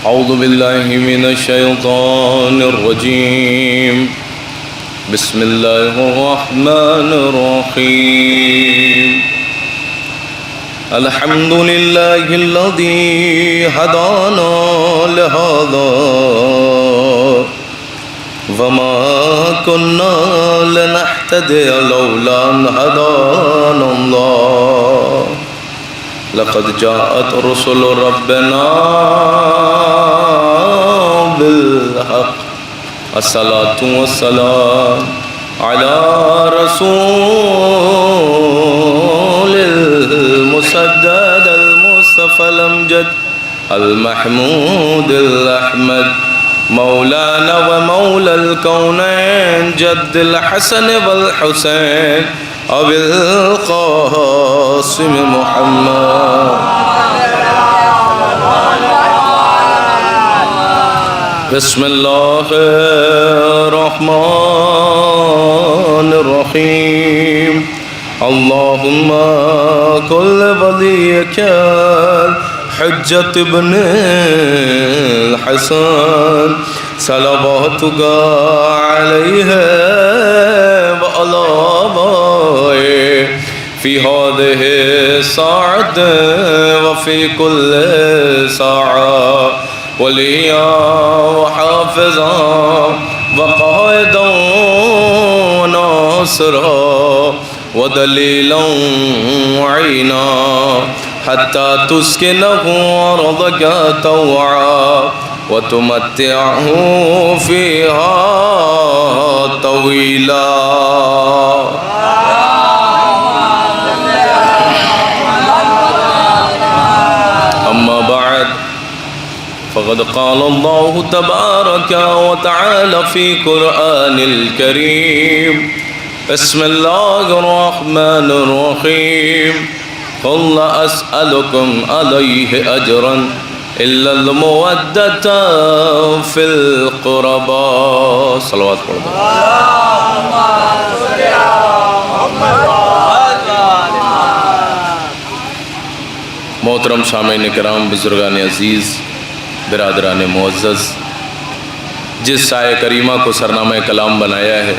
أعوذ بالله من الشيطان الرجيم بسم الله الرحمن الرحيم الحمد لله الذي هدانا لهذا وما كنا لنهتدي لولا أن هدانا الله لقد جاءت رسل ربنا بالحق الصلاة والسلام على رسول المسدد المصطفى الأمجد المحمود الأحمد مولانا ومولى الكونين جد الحسن والحسين أبي القاسم محمد بسم الله الرحمن الرحيم اللهم كل وليك حجة ابن الحسن صلواتك عليه وعلى آبائه في هذه الساعة وفي كل ساعة وليا وحافظا وقائدا وناصرا ودليلا وعينا حتى تسكنه أرضك طوعا وتمتعه فيها طويلا. أما بعد فقد قال الله تبارك وتعالى في قرآن الكريم بسم الله الرحمن الرحيم قل لا أسألكم عليه أجرا إلا المودة في القربى. صلوات پڑھ دو. محترم سامعین کرام، بزرگان عزیز، برادران معزز، جس سایہ کریمہ کو سرنامہ کلام بنایا ہے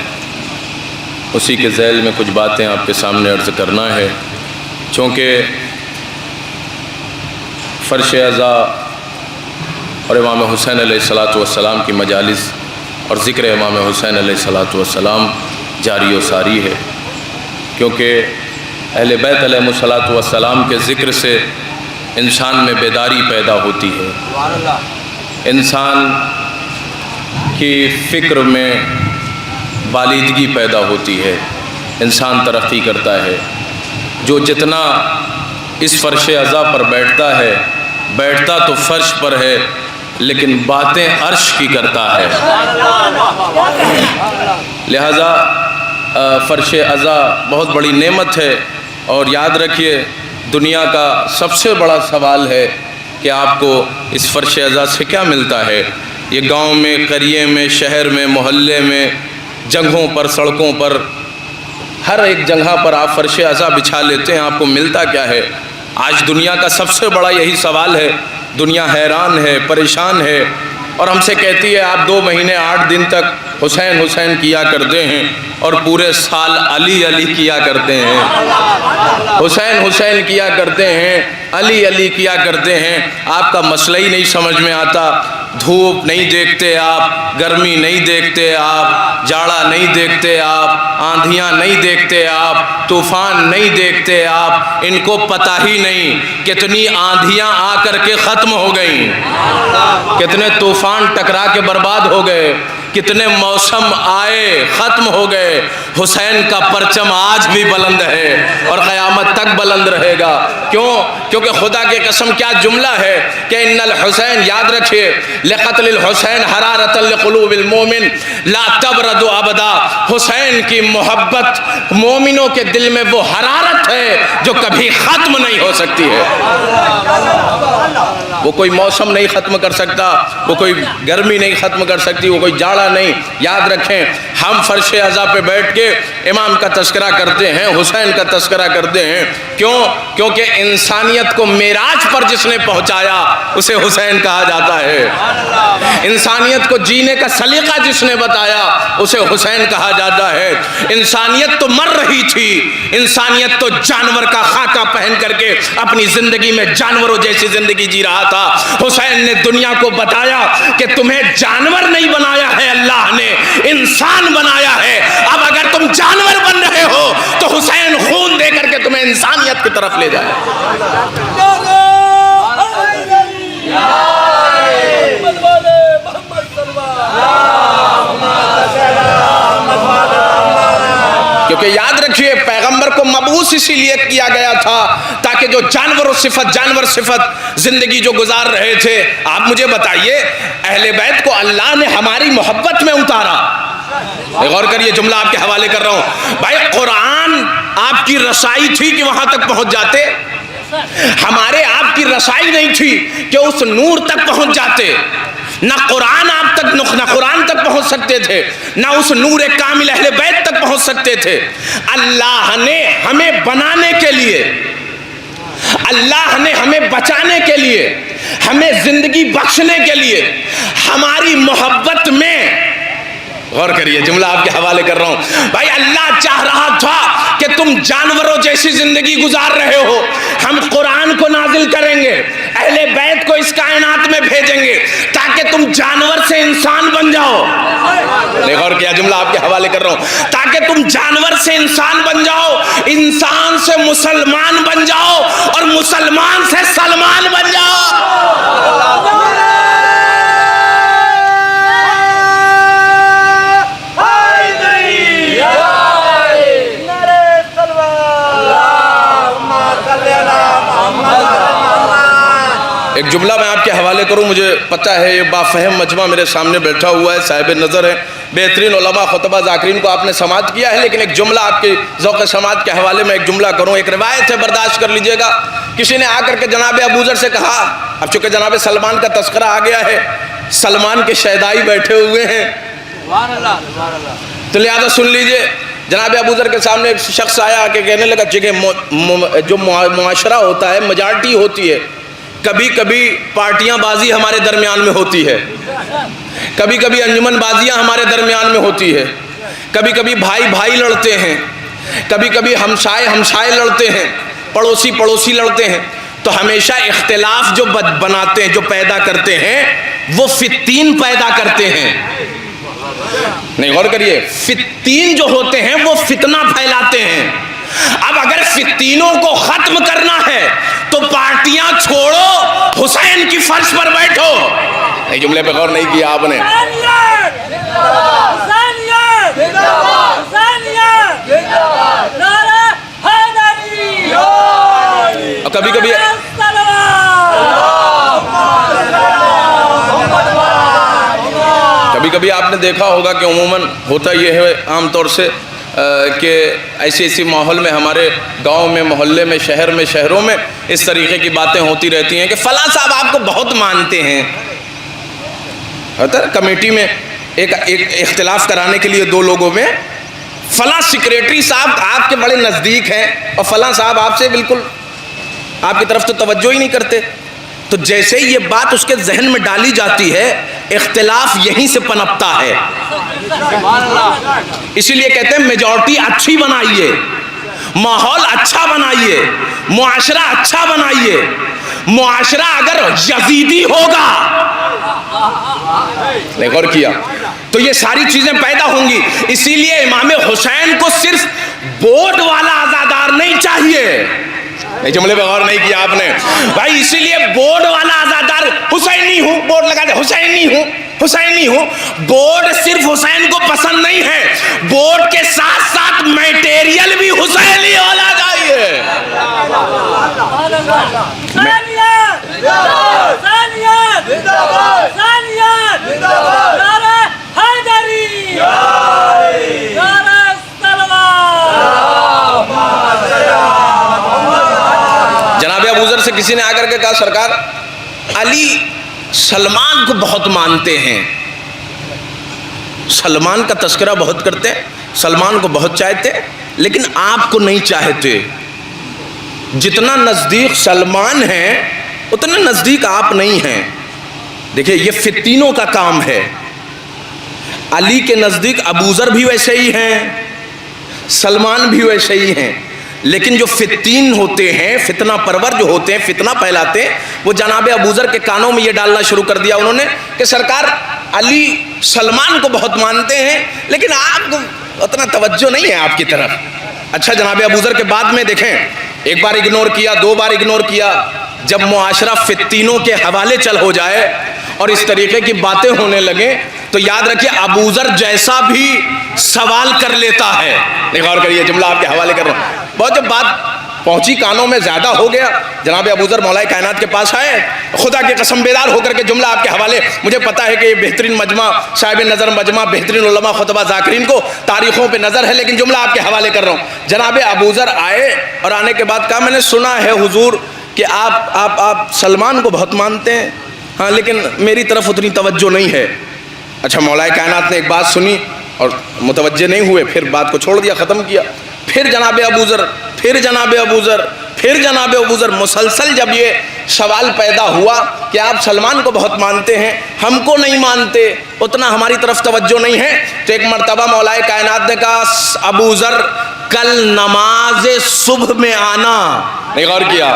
اسی کے ذیل میں کچھ باتیں آپ کے سامنے عرض کرنا ہے. چونکہ فرش عزا اور امام حسین علیہ السلام کی مجالس اور ذکر امام حسین علیہ السلام جاری و ساری ہے، کیونکہ اہل بیت علیہ السلام کے ذکر سے انسان میں بیداری پیدا ہوتی ہے، انسان کی فکر میں بالیدگی پیدا ہوتی ہے، انسان ترقی کرتا ہے. جو جتنا اس فرش عزا پر بیٹھتا ہے، بیٹھتا تو فرش پر ہے لیکن باتیں عرش کی کرتا ہے. لہذا فرش عزا بہت بڑی نعمت ہے، اور یاد رکھیے دنیا کا سب سے بڑا سوال ہے کہ آپ کو اس فرش عزا سے کیا ملتا ہے. یہ گاؤں میں، قریے میں، شہر میں، محلے میں، جگہوں پر، سڑکوں پر، ہر ایک جگہ پر آپ فرش عزا بچھا لیتے ہیں، آپ کو ملتا کیا ہے؟ آج دنیا کا سب سے بڑا یہی سوال ہے. دنیا حیران ہے، پریشان ہے، اور ہم سے کہتی ہے آپ 2 مہینے 8 دن تک حسین حسین کیا کرتے ہیں اور پورے سال علی علی کیا کرتے ہیں، حسین حسین کیا کرتے ہیں، علی علی کیا کرتے ہیں. آپ کا مسئلہ ہی نہیں سمجھ میں آتا. دھوپ نہیں دیکھتے آپ، گرمی نہیں دیکھتے آپ، جاڑا نہیں دیکھتے آپ، آندھیاں نہیں دیکھتے آپ، طوفان نہیں دیکھتے آپ. ان کو پتہ ہی نہیں کتنی آندھیاں آ کر کے ختم ہو گئیں، کتنے طوفان ٹکرا کے برباد ہو گئے، کتنے موسم آئے ختم ہو گئے. حسین کا پرچم آج بھی بلند ہے اور قیامت تک بلند رہے گا. کیوں؟ کیونکہ خدا کی قسم کیا جملہ ہے کہ ان الحسین، یاد رکھیے، لقتل الحسین حرارۃ لقلوب المومن لا تبرد ابدا. حسین کی محبت مومنوں کے دل میں وہ حرارت ہے جو کبھی ختم نہیں ہو سکتی ہے. وہ کوئی موسم نہیں ختم کر سکتا، وہ کوئی گرمی نہیں ختم کر سکتی، وہ کوئی جاڑا بڑا نہیں. یاد رکھیں ہم فرش ازا پہ بیٹھ کے امام کا تذکرہ کرتے ہیں, حسین کا تذکرہ کرتے ہیں. کیوں؟ کیونکہ انسانیت کو معراج پر جس نے پہنچایا اسے حسین کہا جاتا ہے. انسانیت کو جینے کا سلیقہ جس نے بتایا اسے حسین کہا جاتا ہے. انسانیت تو مر رہی تھی, انسانیت تو جانور کا خاکہ پہن کر کے اپنی زندگی میں جانوروں جیسی زندگی جی رہا تھا. حسین نے دنیا کو بتایا کہ تمہیں جانور نہیں بنایا ہے, اللہ نے انسان بنایا ہے. اب اگر تم جانور بن رہے ہو تو حسین خون دے کر کے تمہیں انسانیت کی طرف لے جائے. کیونکہ یاد رکھیے پیغمبر کو مبعوث اسی لیے کیا گیا تھا تاکہ جو جانور صفت زندگی جو گزار رہے تھے. آپ مجھے بتائیے اہل بیت کو اللہ نے ہماری محبت میں اتارا. غور کریے جملہ آپ کے حوالے کر رہا ہوں. بھائی قرآن آپ کی رسائی تھی کہ وہاں تک پہنچ جاتے, ہمارے آپ کی رسائی نہیں تھی کہ اس نور تک پہنچ جاتے. نہ قرآن آپ تک نہ قرآن تک پہنچ سکتے تھے, نہ اس نور کامل اہل بیت تک پہنچ سکتے تھے. اللہ نے ہمیں بنانے کے لیے, اللہ نے ہمیں بچانے کے لیے, ہمیں زندگی بخشنے کے لیے ہماری محبت میں, غور کریے جملہ آپ کے حوالے کر رہا ہوں. بھائی اللہ چاہ رہا تھا کہ تم جانوروں جیسی زندگی گزار رہے ہو, ہم قرآن کو نازل کریں گے, اہل بیت کو اس کائنات میں بھیجیں گے تاکہ تم جانور سے انسان بن جاؤ. غور کیا جملہ آپ کے حوالے کر رہا ہوں. تاکہ تم جانور سے انسان بن جاؤ, انسان سے مسلمان بن جاؤ, اور مسلمان سے سلمان بن جاؤ. ایک جملہ میں آپ کے حوالے کروں, مجھے پتہ ہے یہ بافہم مجمع میرے سامنے بیٹھا ہوا ہے, صاحب نظر ہے, بہترین علماء خطبہ ذاکرین کو آپ نے سماعت کیا ہے, لیکن ایک جملہ آپ کے ذوق سماعت کے حوالے میں ایک جملہ کروں. ایک روایت ہے, برداشت کر لیجئے گا. کسی نے آ کر کے جناب ابوذر سے کہا, اب چونکہ جناب سلمان کا تذکرہ آ گیا ہے, سلمان کے شہدائی بیٹھے ہوئے ہیں, تو لہذا سن لیجئے. جناب ابوذر کے سامنے ایک شخص آیا کہ کہنے لگا جو معاشرہ ہوتا ہے میجارٹی ہوتی ہے, کبھی کبھی پارٹیاں بازی ہمارے درمیان میں ہوتی ہے, کبھی کبھی انجمن بازیاں ہمارے درمیان میں ہوتی ہے, کبھی کبھی بھائی لڑتے ہیں, کبھی کبھی ہمسائے لڑتے ہیں, پڑوسی لڑتے ہیں. تو ہمیشہ اختلاف جو بناتے ہیں, جو پیدا کرتے ہیں, وہ فتین پیدا کرتے ہیں. نہیں غور کریے, فتین جو ہوتے ہیں وہ فتنہ پھیلاتے ہیں. اب اگر فتینوں کو ختم کرنا ہے تو پارٹیاں چھوڑو, حسین کی فرش پر بیٹھو. یہ جملے پہ غور نہیں کیا آپ نے. کبھی کبھی کبھی آپ نے دیکھا ہوگا کہ عموماً ہوتا یہ ہے عام طور سے کہ ایسی ماحول میں ہمارے گاؤں میں, محلے میں, شہروں میں اس طریقے کی باتیں ہوتی رہتی ہیں کہ فلاں صاحب آپ کو بہت مانتے ہیں. کمیٹی میں ایک اختلاف کرانے کے لیے دو لوگوں میں, فلاں سیکریٹری صاحب آپ کے بڑے نزدیک ہیں اور فلاں صاحب آپ سے بالکل آپ کی طرف تو توجہ ہی نہیں کرتے. تو جیسے ہی یہ بات اس کے ذہن میں ڈالی جاتی ہے, اختلاف یہیں سے پنپتا ہے. اسی لیے کہتے ہیں میجورٹی اچھی بنائیے, ماحول اچھا بنائیے, معاشرہ اچھا بنائیے. معاشرہ اگر یزیدی ہوگا, غور کیا, تو یہ ساری چیزیں پیدا ہوں گی. اسی لیے امام حسین کو صرف ووٹ والا عزادار نہیں چاہیے. نہیں جملے پہ غور نہیں کیا آپ نے بھائی. اسی لیے بورڈ والا عزادار حسینی ہوں, بورڈ لگا دے حسینی ہوں. بورڈ صرف حسین کو پسند نہیں ہے, بورڈ کے ساتھ ساتھ میٹیریل بھی حسینی ہونا چاہیے. جناب ابوذر سے کسی نے آ کر کے کہا, سرکار علی سلمان کو بہت مانتے ہیں. سلمان کا تذکرہ بہت کرتے ہیں، سلمان کو بہت چاہتے ہیں، لیکن آپ کو نہیں چاہتے۔ جتنا نزدیک سلمان ہیں اتنا نزدیک آپ نہیں ہیں۔ دیکھیں یہ فتینوں کا کام ہے۔ علی کے نزدیک ابو ذر بھی ویسے ہی ہیں، سلمان بھی ویسے ہی ہیں، لیکن جو فتین ہوتے ہیں، فتنہ پرور جو ہوتے ہیں، فتنہ پھیلاتے ہیں، وہ جناب ابو ذر کے کانوں میں یہ ڈالنا شروع کر دیا انہوں نے کہ سرکار علی سلمان کو بہت مانتے ہیں لیکن آپ کو اتنا توجہ نہیں ہے آپ کی طرف۔ اچھا جناب ابو ذر کے بعد میں دیکھیں، ایک بار اگنور کیا، دو بار اگنور کیا، جب معاشرہ فتینوں کے حوالے چل ہو جائے اور اس طریقے کی باتیں ہونے لگیں تو یاد رکھیے ابو ذر جیسا بھی سوال کر لیتا ہے۔ نہیں غور کریے، جملہ آپ کے حوالے کر رہا ہوں۔ بہت جب بات پہنچی کانوں میں زیادہ ہو گیا، جناب ابو ذر مولا کائنات کے پاس آئے، خدا کی قسم بیدار ہو کر کے جملہ آپ کے حوالے، مجھے پتا ہے کہ یہ بہترین مجمع، صاحب نظر مجمع، بہترین علماء خطبہ ذاکرین کو تاریخوں پہ نظر ہے، لیکن جملہ آپ کے حوالے کر رہا ہوں۔ جناب ابو ذر آئے اور آنے کے بعد کہا میں نے سنا ہے حضور کہ آپ سلمان کو بہت مانتے ہیں، ہاں لیکن میری طرف اتنی توجہ نہیں ہے۔ اچھا مولا کائنات نے ایک بات سنی اور متوجہ نہیں ہوئے، پھر بات کو چھوڑ دیا، ختم کیا۔ پھر جناب ابو ذر، پھر جناب ابو ذر، پھر جناب ابو ذر، مسلسل جب یہ سوال پیدا ہوا کہ آپ سلمان کو بہت مانتے ہیں، ہم کو نہیں مانتے، اتنا ہماری طرف توجہ نہیں ہے، تو ایک مرتبہ مولا کائنات نے کہا ابو ذر کل نماز صبح میں آنا۔ نہیں غور کیا؟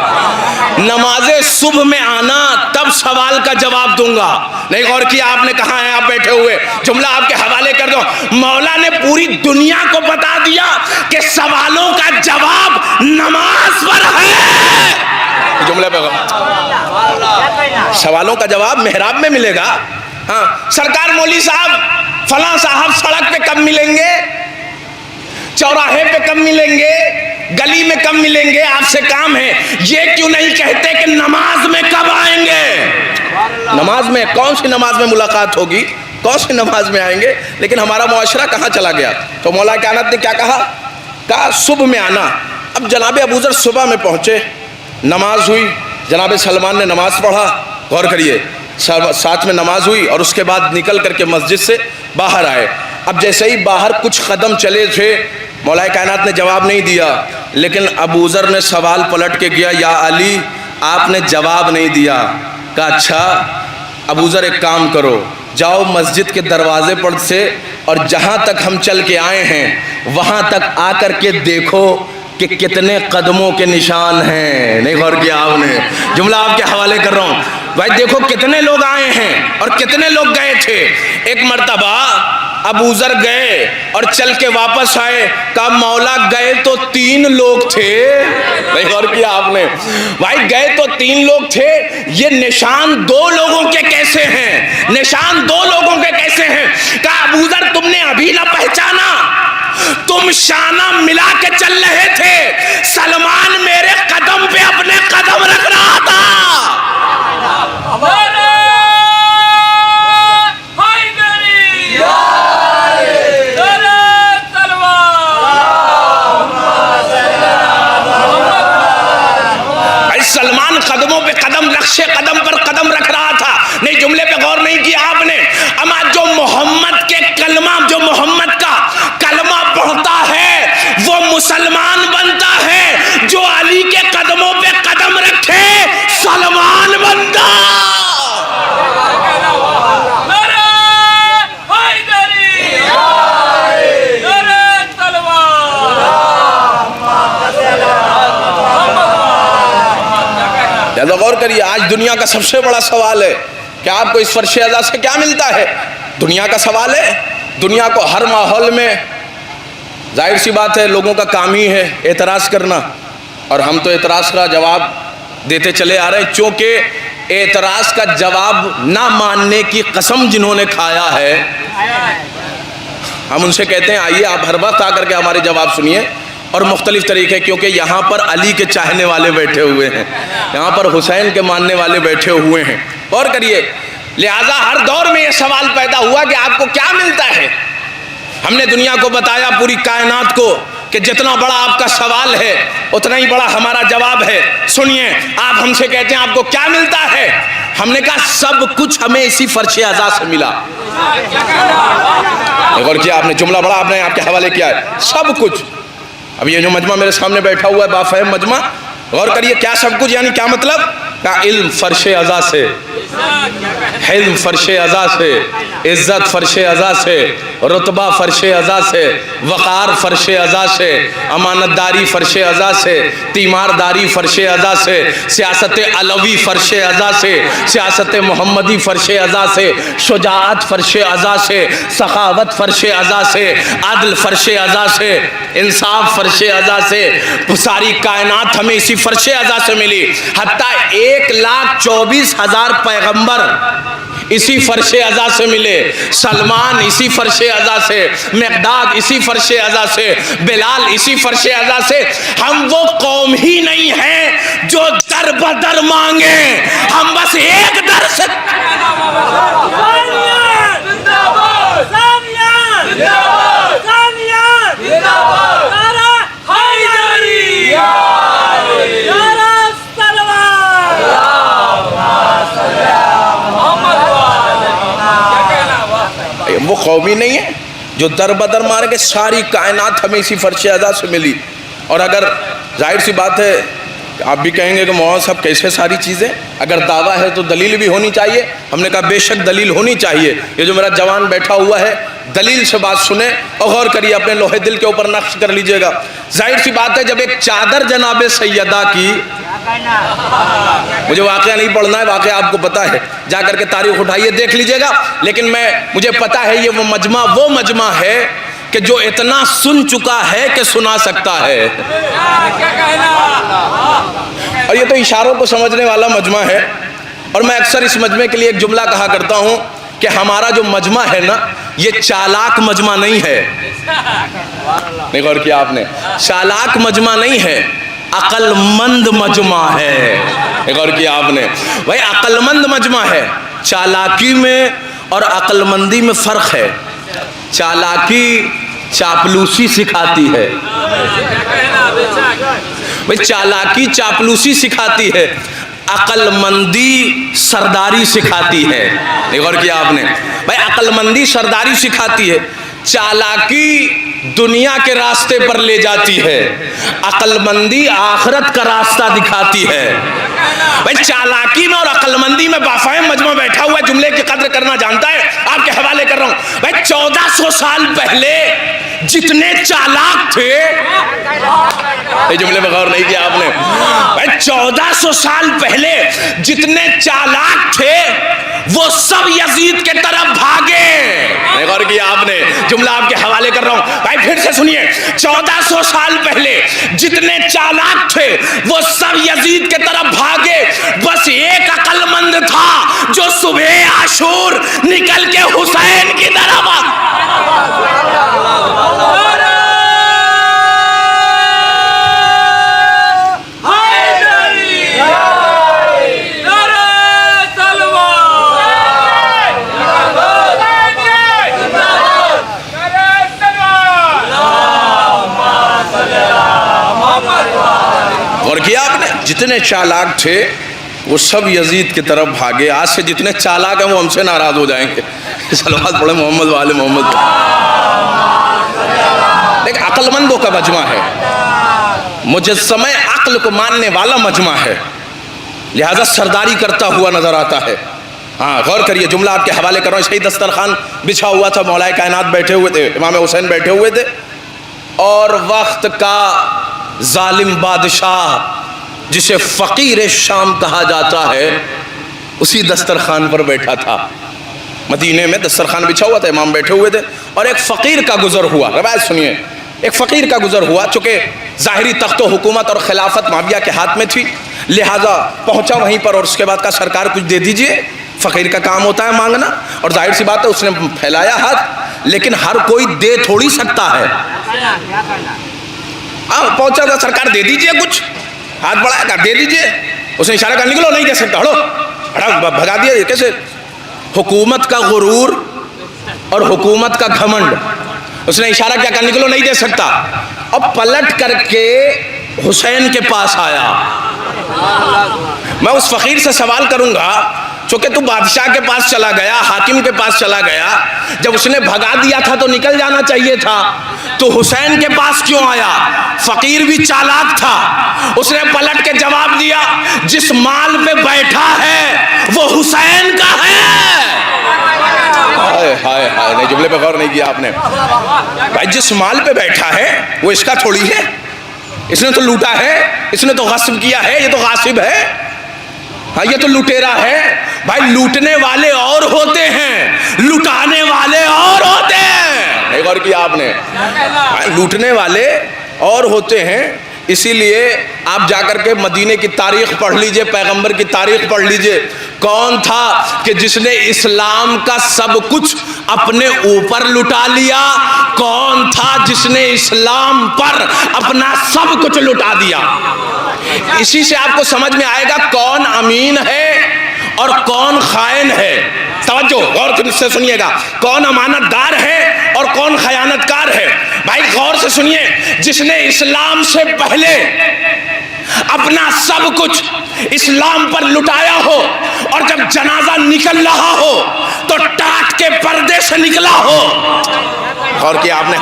نماز صبح میں آنا، تب سوال کا جواب دوں گا۔ نہیں غور کیا؟ آپ نے کہا ہے آپ بیٹھے ہوئے، جملہ آپ کے حوالے کر دو۔ مولا نے پوری دنیا کو بتا دیا کہ سوالوں کا جواب نماز پر ہے۔ جملے پہ سوالوں کا جواب محراب میں ملے گا۔ ہاں سرکار مولوی صاحب فلاں صاحب سڑک پہ کب ملیں گے، چوراہے پہ کب ملیں گے، گلی میں کب ملیں گے، آپ سے کام ہے، یہ کیوں نہیں کہتے کہ نماز میں کب آئیں گے؟ نماز میں کون سی نماز میں ملاقات ہوگی، کون سی نماز میں آئیں گے؟ لیکن ہمارا معاشرہ کہاں چلا گیا؟ تو مولا کائنات نے کیا کہا صبح میں آنا۔ اب جناب ابو ذر صبح میں پہنچے، نماز ہوئی، جناب سلمان نے نماز پڑھا، غور کریے، ساتھ میں نماز ہوئی اور اس کے بعد نکل کر کے مسجد سے باہر آئے۔ اب جیسے ہی باہر کچھ قدم چلے تھے، مولا کائنات نے جواب نہیں دیا، لیکن ابو ذر نے سوال پلٹ کے کیا، یا علی آپ نے جواب نہیں دیا۔ کہا اچھا ابو ذر ایک کام کرو، جاؤ مسجد کے دروازے پر سے اور جہاں تک ہم چل کے آئے ہیں وہاں تک آ کر کے دیکھو کہ کتنے قدموں کے نشان ہیں۔ نہیں غور کیا آپ نے؟ جملہ آپ کے حوالے کر رہا ہوں بھائی، دیکھو کتنے لوگ آئے ہیں اور کتنے لوگ گئے تھے۔ ایک مرتبہ ابو ذر گئے اور چل کے واپس آئے، کہا مولا گئے تو 3 لوگ تھے۔ نہیں غور کیا آپ نے؟ بھائی گئے تو 3 لوگ تھے، یہ نشان 2 لوگوں کے کیسے ہیں؟ نشان 2 لوگوں کے کیسے ہیں؟ کہا ابو ذر تم نے ابھی نہ پہچانا، تم شانہ ملا کے چل رہے تھے، سلمان میرے قدم پہ اپنے قدم رکھ رہا تھا۔ سلمان قدموں پہ قدم، نقش قدم پر قدم رکھ رہا تھا۔ نہیں جملے پہ غور نہیں کیا آپ نے؟ اما جو محمد کے کلمہ، جو محمد کا کلمہ پڑھتا ہے وہ مسلمان بنتا ہے، جو علی کے قدموں پہ قدم رکھے سلمان بنتا۔ غور کریے، آج دنیا کا سب سے بڑا سوال ہے کہ آپ کو اس فرش اعضا سے کیا ملتا ہے؟ دنیا کا سوال ہے۔ دنیا کو ہر ماحول میں، ظاہر سی بات ہے لوگوں کا کام ہی ہے اعتراض کرنا، اور ہم تو اعتراض کا جواب دیتے چلے آ رہے ہیں، چونکہ اعتراض کا جواب نہ ماننے کی قسم جنہوں نے کھایا ہے، ہم ان سے کہتے ہیں آئیے آپ ہر وقت آ کر کے ہمارے جواب سنیے، اور مختلف طریقے، کیونکہ یہاں پر علی کے چاہنے والے بیٹھے ہوئے ہیں، یہاں پر حسین کے ماننے والے بیٹھے ہوئے ہیں۔ غور کریے، لہٰذا ہر دور میں یہ سوال پیدا ہوا کہ آپ کو کیا ملتا ہے؟ ہم نے دنیا کو بتایا، پوری کائنات کو، کہ جتنا بڑا آپ کا سوال ہے اتنا ہی بڑا ہمارا جواب ہے. سنیے, آپ ہم سے کہتے ہیں آپ کو کیا ملتا ہے؟ ہم نے کہا سب کچھ ہمیں اسی فرش عزا سے ملا. غور کیا آپ نے, جملہ بڑا آپ نے آپ کے حوالے کیا ہے, سب کچھ. اب یہ جو مجمع میرے سامنے بیٹھا ہوا ہے بافہم مجمع, غور کریے کیا سب کچھ یعنی کیا مطلب؟ کہا علم فرش عزا سے, حلم فرش عزا سے, عزت فرش عزا سے, رتبہ فرش عزا سے, وقار فرش عزا سے, امانت داری فرش عزا سے, تیمار داری فرش عزا سے, سیاست علوی فرش عزا سے, سیاست محمدی فرش عزا سے, شجاعت فرش عزا سے, سخاوت فرش عزا سے, عدل فرش عزا سے, انصاف فرش عزا سے. ساری کائنات ہمیں اسی فرش عزا سے ملی. حتیٰ 1,24,000 پیغمبر اسی فرش عزا سے ملے. سلمان اسی فرش عزا سے, مقداد اسی فرش عزا سے, بلال اسی فرش عزا سے. ہم وہ قوم ہی نہیں ہیں جو در بدر مانگیں, ہم بس ایک در سے. وہ قومی نہیں ہے جو در بدر مارے کہ ساری کائنات ہمیں اسی فرش عزا سے ملی. اور اگر ظاہر سی بات ہے آپ بھی کہیں گے کہ مولانا صاحب کیسے ساری چیزیں, اگر دعویٰ ہے تو دلیل بھی ہونی چاہیے. ہم نے کہا بے شک دلیل ہونی چاہیے. یہ جو میرا جوان بیٹھا ہوا ہے دلیل سے بات سنیں اور غور کریے, اپنے لوہے دل کے اوپر نقش کر لیجئے گا. ظاہر سی بات ہے جب ایک چادر جناب سیدہ کی, مجھے واقعہ نہیں پڑھنا ہے, واقعہ آپ کو پتا ہے, جا کر کے تاریخ اٹھائیے دیکھ لیجئے گا, لیکن مجھے پتا ہے یہ وہ مجمع ہے کہ جو اتنا سن چکا ہے کہ سنا سکتا ہے. اور یہ تو اشاروں کو سمجھنے والا مجمع ہے. اور میں اکثر اس مجمع کے لیے ایک جملہ کہا کرتا ہوں کہ ہمارا جو مجمع ہے نا یہ چالاک مجمع نہیں ہے. نہیں غور کیا آپ نے, چالاک مجمع نہیں ہے, عقل مند مجمع ہے. غور کیا آپ نے, بھائی عقل مند مجمع ہے. چالاکی میں اور عقل مندی میں فرق ہے. چالاکی چاپلوسی سکھاتی ہے, بھائی چالاکی چاپلوسی سکھاتی ہے, عقل مندی سرداری سکھاتی ہے. غور کیا آپ نے, بھائی عقل مندی سرداری سکھاتی ہے, چالاکی دنیا کے راستے پر لے جاتی ہے, عقل مندی آخرت کا راستہ دکھاتی ہے. بھائی چالاکی میں اور عقل مندی میں بافہم مجمع بیٹھا ہوا جملے کی قدر کرنا جانتا ہے. آپ کے حوالے کر رہا ہوں, بھائی 1400 سال پہلے جتنے چالاک تھے, یہ جملے میں غور نہیں کیا آپ نے, بھائی 1400 سال پہلے جتنے چالاک تھے وہ سب یزید کے طرف بھاگے. غور کیا آپ نے, جملہ آپ کے حوالے کر رہا ہوں, بھائی پھر سے سنیے, 1400 سال پہلے جتنے چالاک تھے وہ سب یزید کے طرف بھاگے, بس ایک عقل مند تھا جو صبح عاشور نکل کے حسین کی طرف کیا آپ نے. جتنے چالاک تھے وہ سب یزید کی طرف بھاگے. آج سے جتنے چالاک ہیں وہ ہم سے ناراض ہو جائیں گے. صلوات پڑھے محمد والے محمد. ایک عقل مندوں کا مجمع ہے, مجسمہ عقل کو ماننے والا مجمع ہے, لہذا سرداری کرتا ہوا نظر آتا ہے. ہاں غور کریے, جملہ آپ کے حوالے کر رہا ہوں. صحیح دسترخوان بچھا ہوا تھا, مولا کائنات بیٹھے ہوئے تھے, امام حسین بیٹھے ہوئے تھے, اور وقت کا ظالم بادشاہ جسے فقیر شام کہا جاتا ہے اسی دسترخوان پر بیٹھا تھا. مدینے میں دسترخوان بچھا ہوا تھا, امام بیٹھے ہوئے تھے, اور ایک فقیر کا گزر ہوا. روایت سنیے, ایک فقیر کا گزر ہوا. چونکہ ظاہری تخت و حکومت اور خلافت معاویہ کے ہاتھ میں تھی, لہٰذا پہنچا وہیں پر, اور اس کے بعد کہا سرکار کچھ دے دیجئے. فقیر کا کام ہوتا ہے مانگنا, اور ظاہر سی بات ہے اس نے پھیلایا ہاتھ, لیکن ہر کوئی دے تھوڑی سکتا ہے. پہنچا تھا, سرکار دے دیجئے کچھ, ہاتھ بڑھایا کہا دے دیجئے. اس نے اشارہ کہا نکلو, نہیں دے سکتا, ہٹو, بھگا دیا. یہ کیسے؟ حکومت کا غرور اور حکومت کا گھمنڈ. اس نے اشارہ کیا, کہا نکلو, نہیں دے سکتا. اور پلٹ کر کے حسین کے پاس آیا. میں اس فقیر سے سوال کروں گا چونکہ تو بادشاہ کے پاس چلا گیا, حاکم کے پاس چلا گیا, جب اس نے بھگا دیا تھا تو نکل جانا چاہیے تھا, تو حسین کے پاس کیوں آیا؟ فقیر بھی چالاک تھا, اس نے پلٹ کے جواب دیا جس مال پہ بیٹھا ہے وہ حسین کا ہے. ہائے ہائے ہائے, نہیں جملے پہ غور نہیں کیا آپ نے. بھائی جس مال پہ بیٹھا ہے وہ اس کا تھوڑی ہے, اس نے تو لوٹا ہے, اس نے تو غصب کیا ہے, یہ تو غاصب ہے, ہاں یہ تو لٹیرا ہے. بھائی لوٹنے والے اور ہوتے ہیں, لٹانے والے اور ہوتے ہیں. نہیں غور کیا آپ نے؟ لوٹنے والے اور ہوتے ہیں. اسی لیے آپ جا کر کے مدینے کی تاریخ پڑھ لیجئے, پیغمبر کی تاریخ پڑھ لیجئے. کون تھا کہ جس نے اسلام کا سب کچھ اپنے اوپر لٹا لیا؟ کون تھا جس نے اسلام پر اپنا سب کچھ لٹا دیا؟ اسی سے آپ کو سمجھ میں آئے گا کون امین ہے اور کون خائن ہے. توجہ غور سے سنیے گا, کون امانت دار ہے اور کون خیانت کار ہے. بھائی غور سے سنیے, جس نے اسلام سے پہلے اپنا سب کچھ اسلام پر لٹایا ہو اور جب جنازہ نکل رہا ہو تو ٹاٹ کے پردے سے نکلا ہو. غور کیا آپ نے؟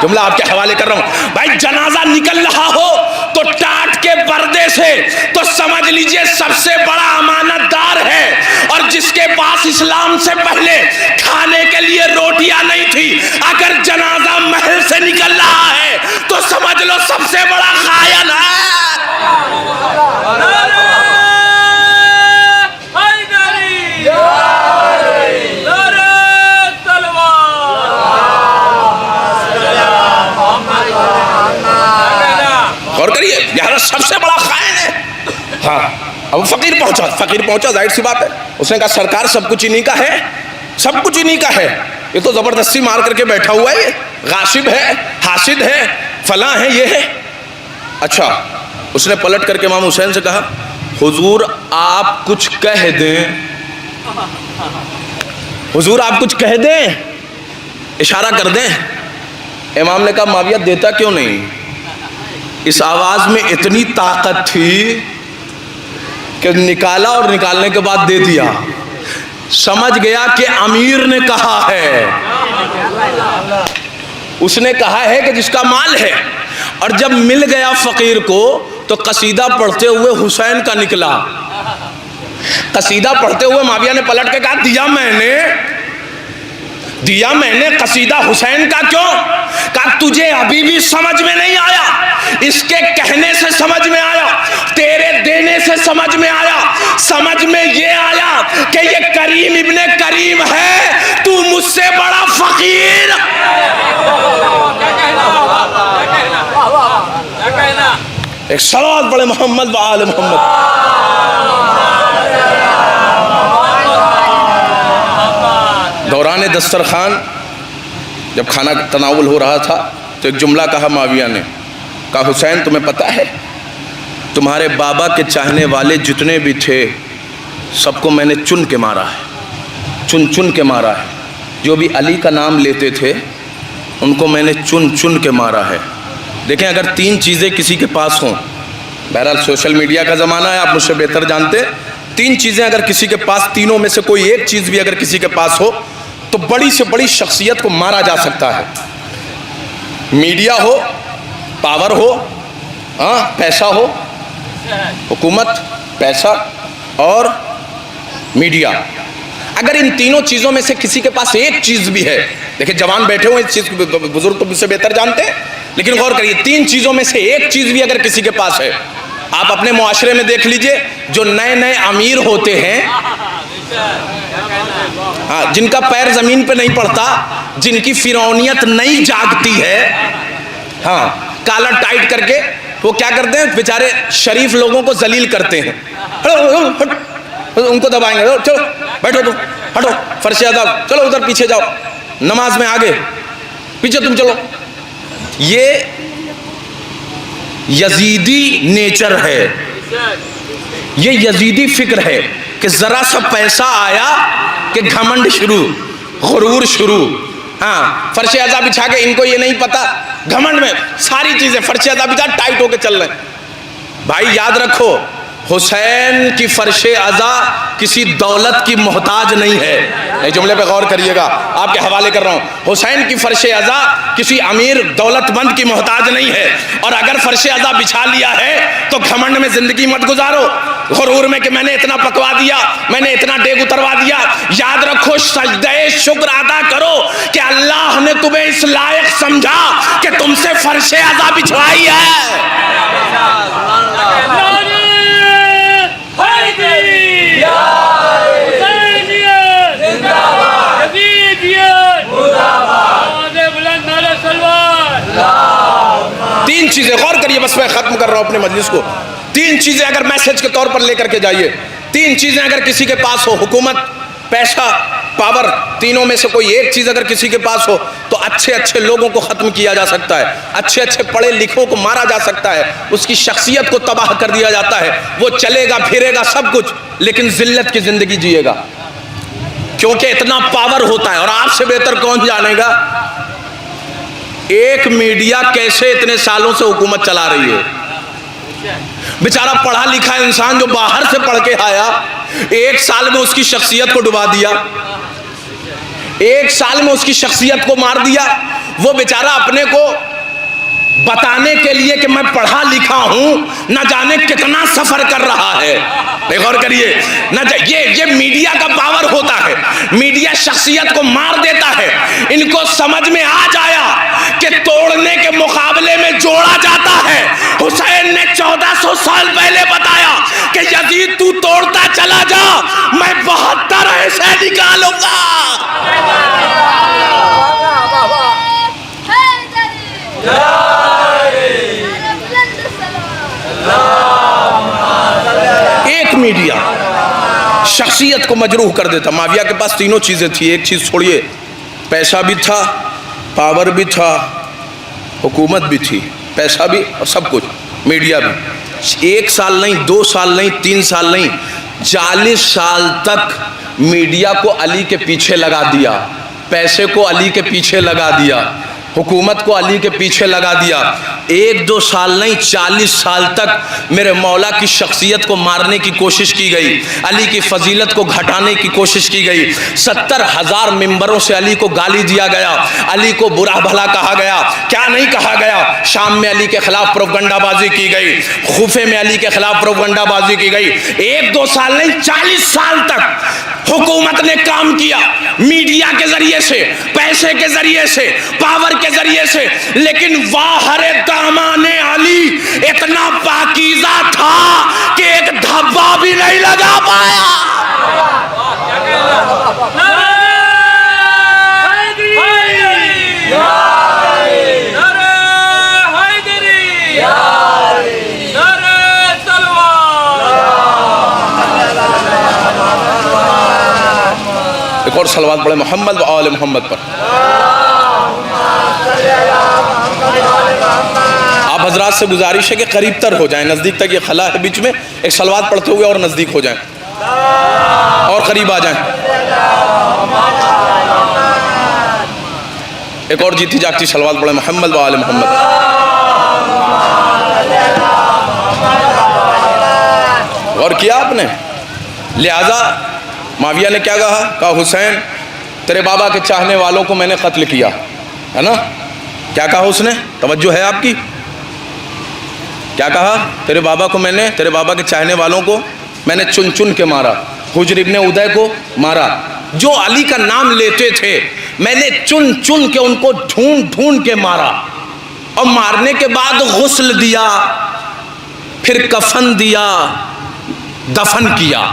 جملہ آپ کے حوالے کر رہا ہوں. بھائی جنازہ نکل رہا ہو تو ٹاٹ کے پردے سے, تو سمجھ لیجئے سب سے بڑا امانت دار ہے. اور جس کے پاس اسلام سے پہلے کھانے کے لیے روٹیاں نہیں تھی, اگر جنازہ محل سے نکل رہا ہے تو سمجھ لو سب سے بڑا خائن ہے. غور کریے, یہاں سب سے بڑا خائن ہے. ہاں اب فقیر پہنچا, ظاہر سی بات ہے. اس نے کہا سرکار سب کچھ انہی کا ہے, سب کچھ انہی کا ہے, یہ تو زبردستی مار کر کے بیٹھا ہوا ہے, یہ غاصب ہے, حاسد ہے, فلاں ہے, یہ ہے. اچھا, اس نے پلٹ کر کے امام حسین سے کہا حضور آپ کچھ کہہ دیں, حضور آپ کچھ کہہ دیں, اشارہ کر دیں. امام نے کہا معاویہ دیتا کیوں نہیں؟ اس آواز میں اتنی طاقت تھی کہ نکالا اور نکالنے کے بعد دے دیا. سمجھ گیا کہ امیر نے کہا ہے, اس نے کہا ہے کہ جس کا مال ہے. اور جب مل گیا فقیر کو تو قصیدہ پڑھتے ہوئے حسین کا نکلا. قصیدہ پڑھتے ہوئے معاویہ نے پلٹ کے کہا دیا میں نے قصیدہ حسین کا. کیوں؟ کہا تجھے ابھی بھی سمجھ میں نہیں آیا, اس کے کہنے سے سمجھ میں آیا, تیرے دینے سے سمجھ میں آیا. سمجھ میں یہ آیا کہ یہ کریم ابن کریم ہے, تو مجھ سے بڑا فقیر. ایک صلوات پڑھے محمد و آل محمد. دوران دسترخوان جب کھانا تناول ہو رہا تھا تو ایک جملہ کہا معاویہ نے, کہا حسین تمہیں پتہ ہے تمہارے بابا کے چاہنے والے جتنے بھی تھے سب کو میں نے چن کے مارا ہے, چن کے مارا ہے. جو بھی علی کا نام لیتے تھے ان کو میں نے چن کے مارا ہے. دیکھیں اگر تین چیزیں کسی کے پاس ہوں, بہرحال سوشل میڈیا کا زمانہ ہے, آپ مجھ سے بہتر جانتے, تین چیزیں اگر کسی کے پاس, تینوں میں سے کوئی ایک چیز بھی اگر کسی کے پاس ہو تو بڑی سے بڑی شخصیت کو مارا جا سکتا ہے. میڈیا ہو, پاور ہو, پیسہ ہو, حکومت, پیسہ اور میڈیا. اگر ان تینوں چیزوں میں سے کسی کے پاس ایک چیز بھی ہے, دیکھیں جوان بیٹھے ہوئے اس چیز کو بزرگ تو مجھ سے بہتر جانتے ہیں, لیکن غور کریے تین چیزوں میں سے ایک چیز بھی اگر کسی کے پاس ہے, آپ اپنے معاشرے میں دیکھ لیجئے جو نئے امیر ہوتے ہیں, جن کا پیر زمین پہ نہیں پڑتا, جن کی فرعونیت نہیں جاگتی ہے, کالر ٹائٹ کر کے وہ کیا کرتے ہیں بیچارے شریف لوگوں کو ذلیل کرتے ہیں. ان کو دبائیں گے, چلو بیٹھو, تم ہٹو, فرش ادا, چلو ادھر پیچھے جاؤ, نماز میں آگے, پیچھے تم چلو. یہ یزیدی نیچر ہے, یہ یزیدی فکر ہے کہ ذرا سا پیسہ آیا کہ گھمنڈ شروع, غرور شروع, ہاں فرش ازا بچھا کے، ان کو یہ نہیں پتا، گھمنڈ میں ساری چیزیں فرش ازا بچھا ٹائٹ ہو کے چل رہے ہیں۔ بھائی یاد رکھو، حسین کی فرش ازا کسی دولت کی محتاج نہیں ہے۔ اس جملے پہ غور کریے گا، آپ کے حوالے کر رہا ہوں۔ حسین کی فرش ازا کسی امیر دولت مند کی محتاج نہیں ہے، اور اگر فرش ازا بچھا لیا ہے تو گھمنڈ میں زندگی مت گزارو، غرور میں کہ میں نے اتنا پکوا دیا، میں نے اتنا ڈیگ اتروا دیا۔ یاد رکھو، سجدہ شکر ادا کرو کہ اللہ نے تمہیں اس لائق سمجھا کہ تم سے فرش ازا بچھوائی ہے۔ تین چیزیں غور کریے، بس میں ختم کر رہا ہوں اپنے مجلس کو۔ تین چیزیں اگر میسج کے طور پر لے کر کے جائیے، تین چیزیں اگر کسی کے پاس ہو، حکومت، پیسہ، پاور، تینوں میں سے کوئی ایک چیز اگر کسی کے پاس ہو تو اچھے اچھے لوگوں کو ختم کیا جا سکتا ہے، اچھے اچھے پڑھے لکھوں کو مارا جا سکتا ہے، اس کی شخصیت کو تباہ کر دیا جاتا ہے، وہ چلے گا پھرے گا سب کچھ لیکن ذلت کی زندگی جیے گا، کیونکہ اتنا پاور ہوتا ہے۔ اور آپ سے بہتر کون جانے گا ایک میڈیا کیسے اتنے سالوں سے حکومت چلا رہی ہے؟ بیچارہ پڑھا لکھا انسان جو باہر سے پڑھ کے آیا، ایک سال میں اس کی شخصیت کو ڈبا دیا، ایک سال میں اس کی شخصیت کو مار دیا۔ وہ بیچارہ اپنے کو بتانے کے لیے کہ میں پڑھا لکھا ہوں، نہ جانے کتنا سفر کر رہا ہے۔ غور کریے، یہ میڈیا کا پاور ہوتا ہے، میڈیا شخصیت کو مار دیتا ہے۔ ان کو سمجھ میں آ جایا کہ توڑنے کے مقابلے میں جوڑا جاتا ہے۔ حسین نے 1400 سال پہلے بتایا کہ یزید تو توڑتا چلا جا، میں 72 ایسے نکالوں گا۔ ایک میڈیا شخصیت کو مجروح کر دیتا۔ معاویہ کے پاس تینوں چیزیں تھی، ایک چیز چھوڑیے، پیسہ بھی تھا، پاور بھی تھا، حکومت بھی تھی، پیسہ بھی اور سب کچھ، میڈیا بھی۔ ایک سال نہیں، 2 سال نہیں، 3 سال نہیں، 40 سال تک میڈیا کو علی کے پیچھے لگا دیا، پیسے کو علی کے پیچھے لگا دیا، حکومت کو علی کے پیچھے لگا دیا۔ 1-2 سال نہیں، 40 سال تک میرے مولا کی شخصیت کو مارنے کی کوشش کی گئی، علی کی فضیلت کو گھٹانے کی کوشش کی گئی۔ 70,000 ممبروں سے علی کو گالی دیا گیا، علی کو برا بھلا کہا گیا۔ کیا نہیں کہا گیا؟ شام میں علی کے خلاف پروپگنڈا بازی کی گئی، کوفے میں علی کے خلاف پروپگنڈا بازی کی گئی۔ 1-2 سال نہیں، 40 سال تک حکومت نے کام کیا، میڈیا کے ذریعے سے، پیسے کے ذریعے سے، پاور کے ذریعے سے، لیکن واہر دامان علی اتنا پاکیزہ تھا کہ ایک دھبا بھی نہیں لگا پایا۔ ایک اور صلوات پڑھیں محمد و آل محمد پر۔ آپ حضرات سے گزارش ہے کہ قریب تر ہو جائیں، نزدیک تک یہ خلا ہے بیچ میں، ایک صلوات پڑھتے ہوئے اور نزدیک ہو جائیں اور قریب آ جائیں۔ ایک اور جیتی جاگتی صلوات پڑھیں محمد و آل محمد۔ غور کیا آپ نے؟ لہذا معاویہ نے کیا کہا؟ حسین تیرے بابا کے چاہنے والوں کو میں نے قتل کیا ہے نا۔ کیا کہا اس نے؟ توجہ ہے آپ کی؟ کیا کہا؟ تیرے بابا کے چاہنے والوں کو میں نے چن چن کے مارا، حجر ابن ادے کو مارا، جو علی کا نام لیتے تھے میں نے چن چن کے ان کو ڈھونڈ ڈھونڈ کے مارا، اور مارنے کے بعد غسل دیا، پھر کفن دیا، دفن کیا۔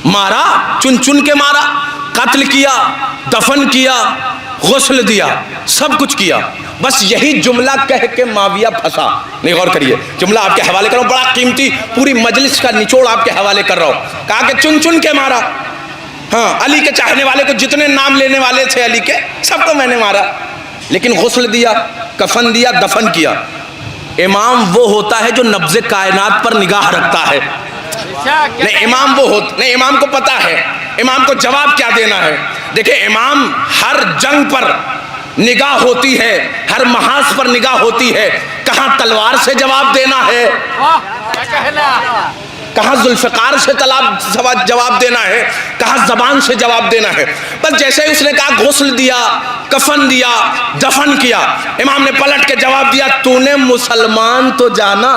مارا، چن چن کے مارا، قتل کیا، دفن کیا، غسل دیا، سب کچھ کیا۔ بس یہی جملہ کہہ کے معاویہ پھنسا۔ نہیں غور کریے، جملہ آپ کے حوالے کر رہا ہوں، بڑا قیمتی، پوری مجلس کا نچوڑ آپ کے حوالے کر رہا ہوں۔ کہا کہ چن چن کے مارا، ہاں علی کے چاہنے والے کو، جتنے نام لینے والے تھے علی کے سب کو میں نے مارا، لیکن غسل دیا، کفن دیا، دفن کیا۔ امام وہ ہوتا ہے جو نبض کائنات پر نگاہ رکھتا ہے۔ نہیں امام کو پتا ہے امام کو جواب کیا دینا ہے۔ دیکھیں امام ہر جنگ پر نگاہ ہوتی ہے، ہر محاذ پر نگاہ ہوتی ہے، کہاں تلوار سے جواب دینا ہے، کہاں ذوالفقار سے جواب دینا ہے، کہاں زبان سے جواب دینا ہے. بس جیسے ہی اس نے کہا غسل دیا، کفن دیا، دفن کیا، امام نے پلٹ کے جواب دیا تو نے مسلمان تو جانا.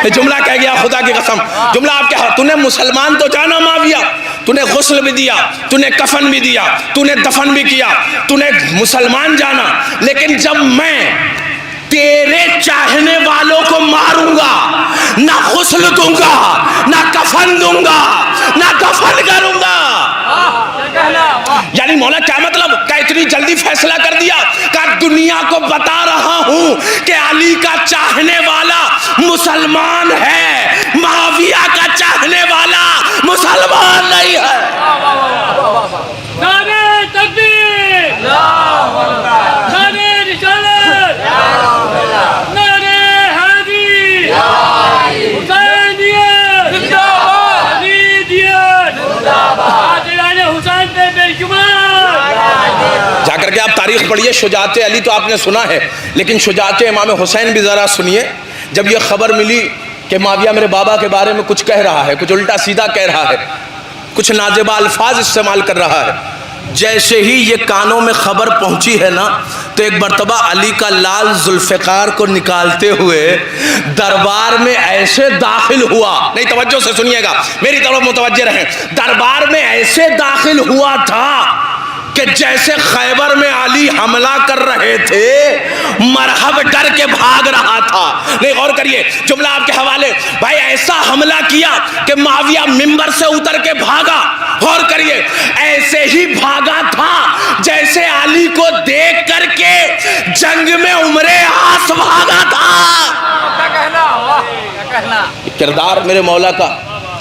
جملہ کہہ گیا خدا کی قسم، جملہ آپ کیا، تو نے مسلمان تو جانا معاویہ، تو نے غسل بھی دیا، تو نے کفن بھی دیا، تو نے دفن بھی کیا، تو نے مسلمان جانا، لیکن جب میں تیرے چاہنے والوں کو ماروں گا نہ غسل دوں گا، نہ کفن دوں گا، نہ دفن کروں گا. یعنی مولا کیا مطلب کہ اتنی جلدی فیصلہ کر دیا کہ دنیا کو بتا رہا ہوں کہ علی کا چاہنے والا مسلمان ہے، معاویہ کا چاہنے والا مسلمان نہیں ہے. نعرہ تکبیر، نعرہ رسالت، نعرہ حیدری، حسینیت، علیدیت، عادلان حسین پہ بے شمار. جا کر کے آپ تاریخ پڑھیے، شجاعت علی تو آپ نے سنا ہے، لیکن شجاعت امام حسین بھی ذرا سنیے. جب یہ خبر ملی کہ معاویہ میرے بابا کے بارے میں کچھ کہہ رہا ہے، کچھ الٹا سیدھا کہہ رہا ہے، کچھ نازیبہ الفاظ استعمال کر رہا ہے، جیسے ہی یہ کانوں میں خبر پہنچی ہے نا، تو ایک مرتبہ علی کا لال ذوالفقار کو نکالتے ہوئے دربار میں ایسے داخل ہوا، نہیں توجہ سے سنیے گا، میری طرف متوجہ رہیں، دربار میں ایسے داخل ہوا تھا کہ جیسے خیبر میں علی حملہ کر رہے تھے، مرحب ڈر کے بھاگ رہا تھا. نہیں غور کریے، جملہ آپ کے حوالے، بھائی ایسا حملہ کیا کہ معاویہ ممبر سے اتر کے بھاگا. غور کریے، ایسے ہی بھاگا تھا جیسے علی کو دیکھ کر کے جنگ میں عمر عاص بھاگا تھا. کردار میرے مولا کا،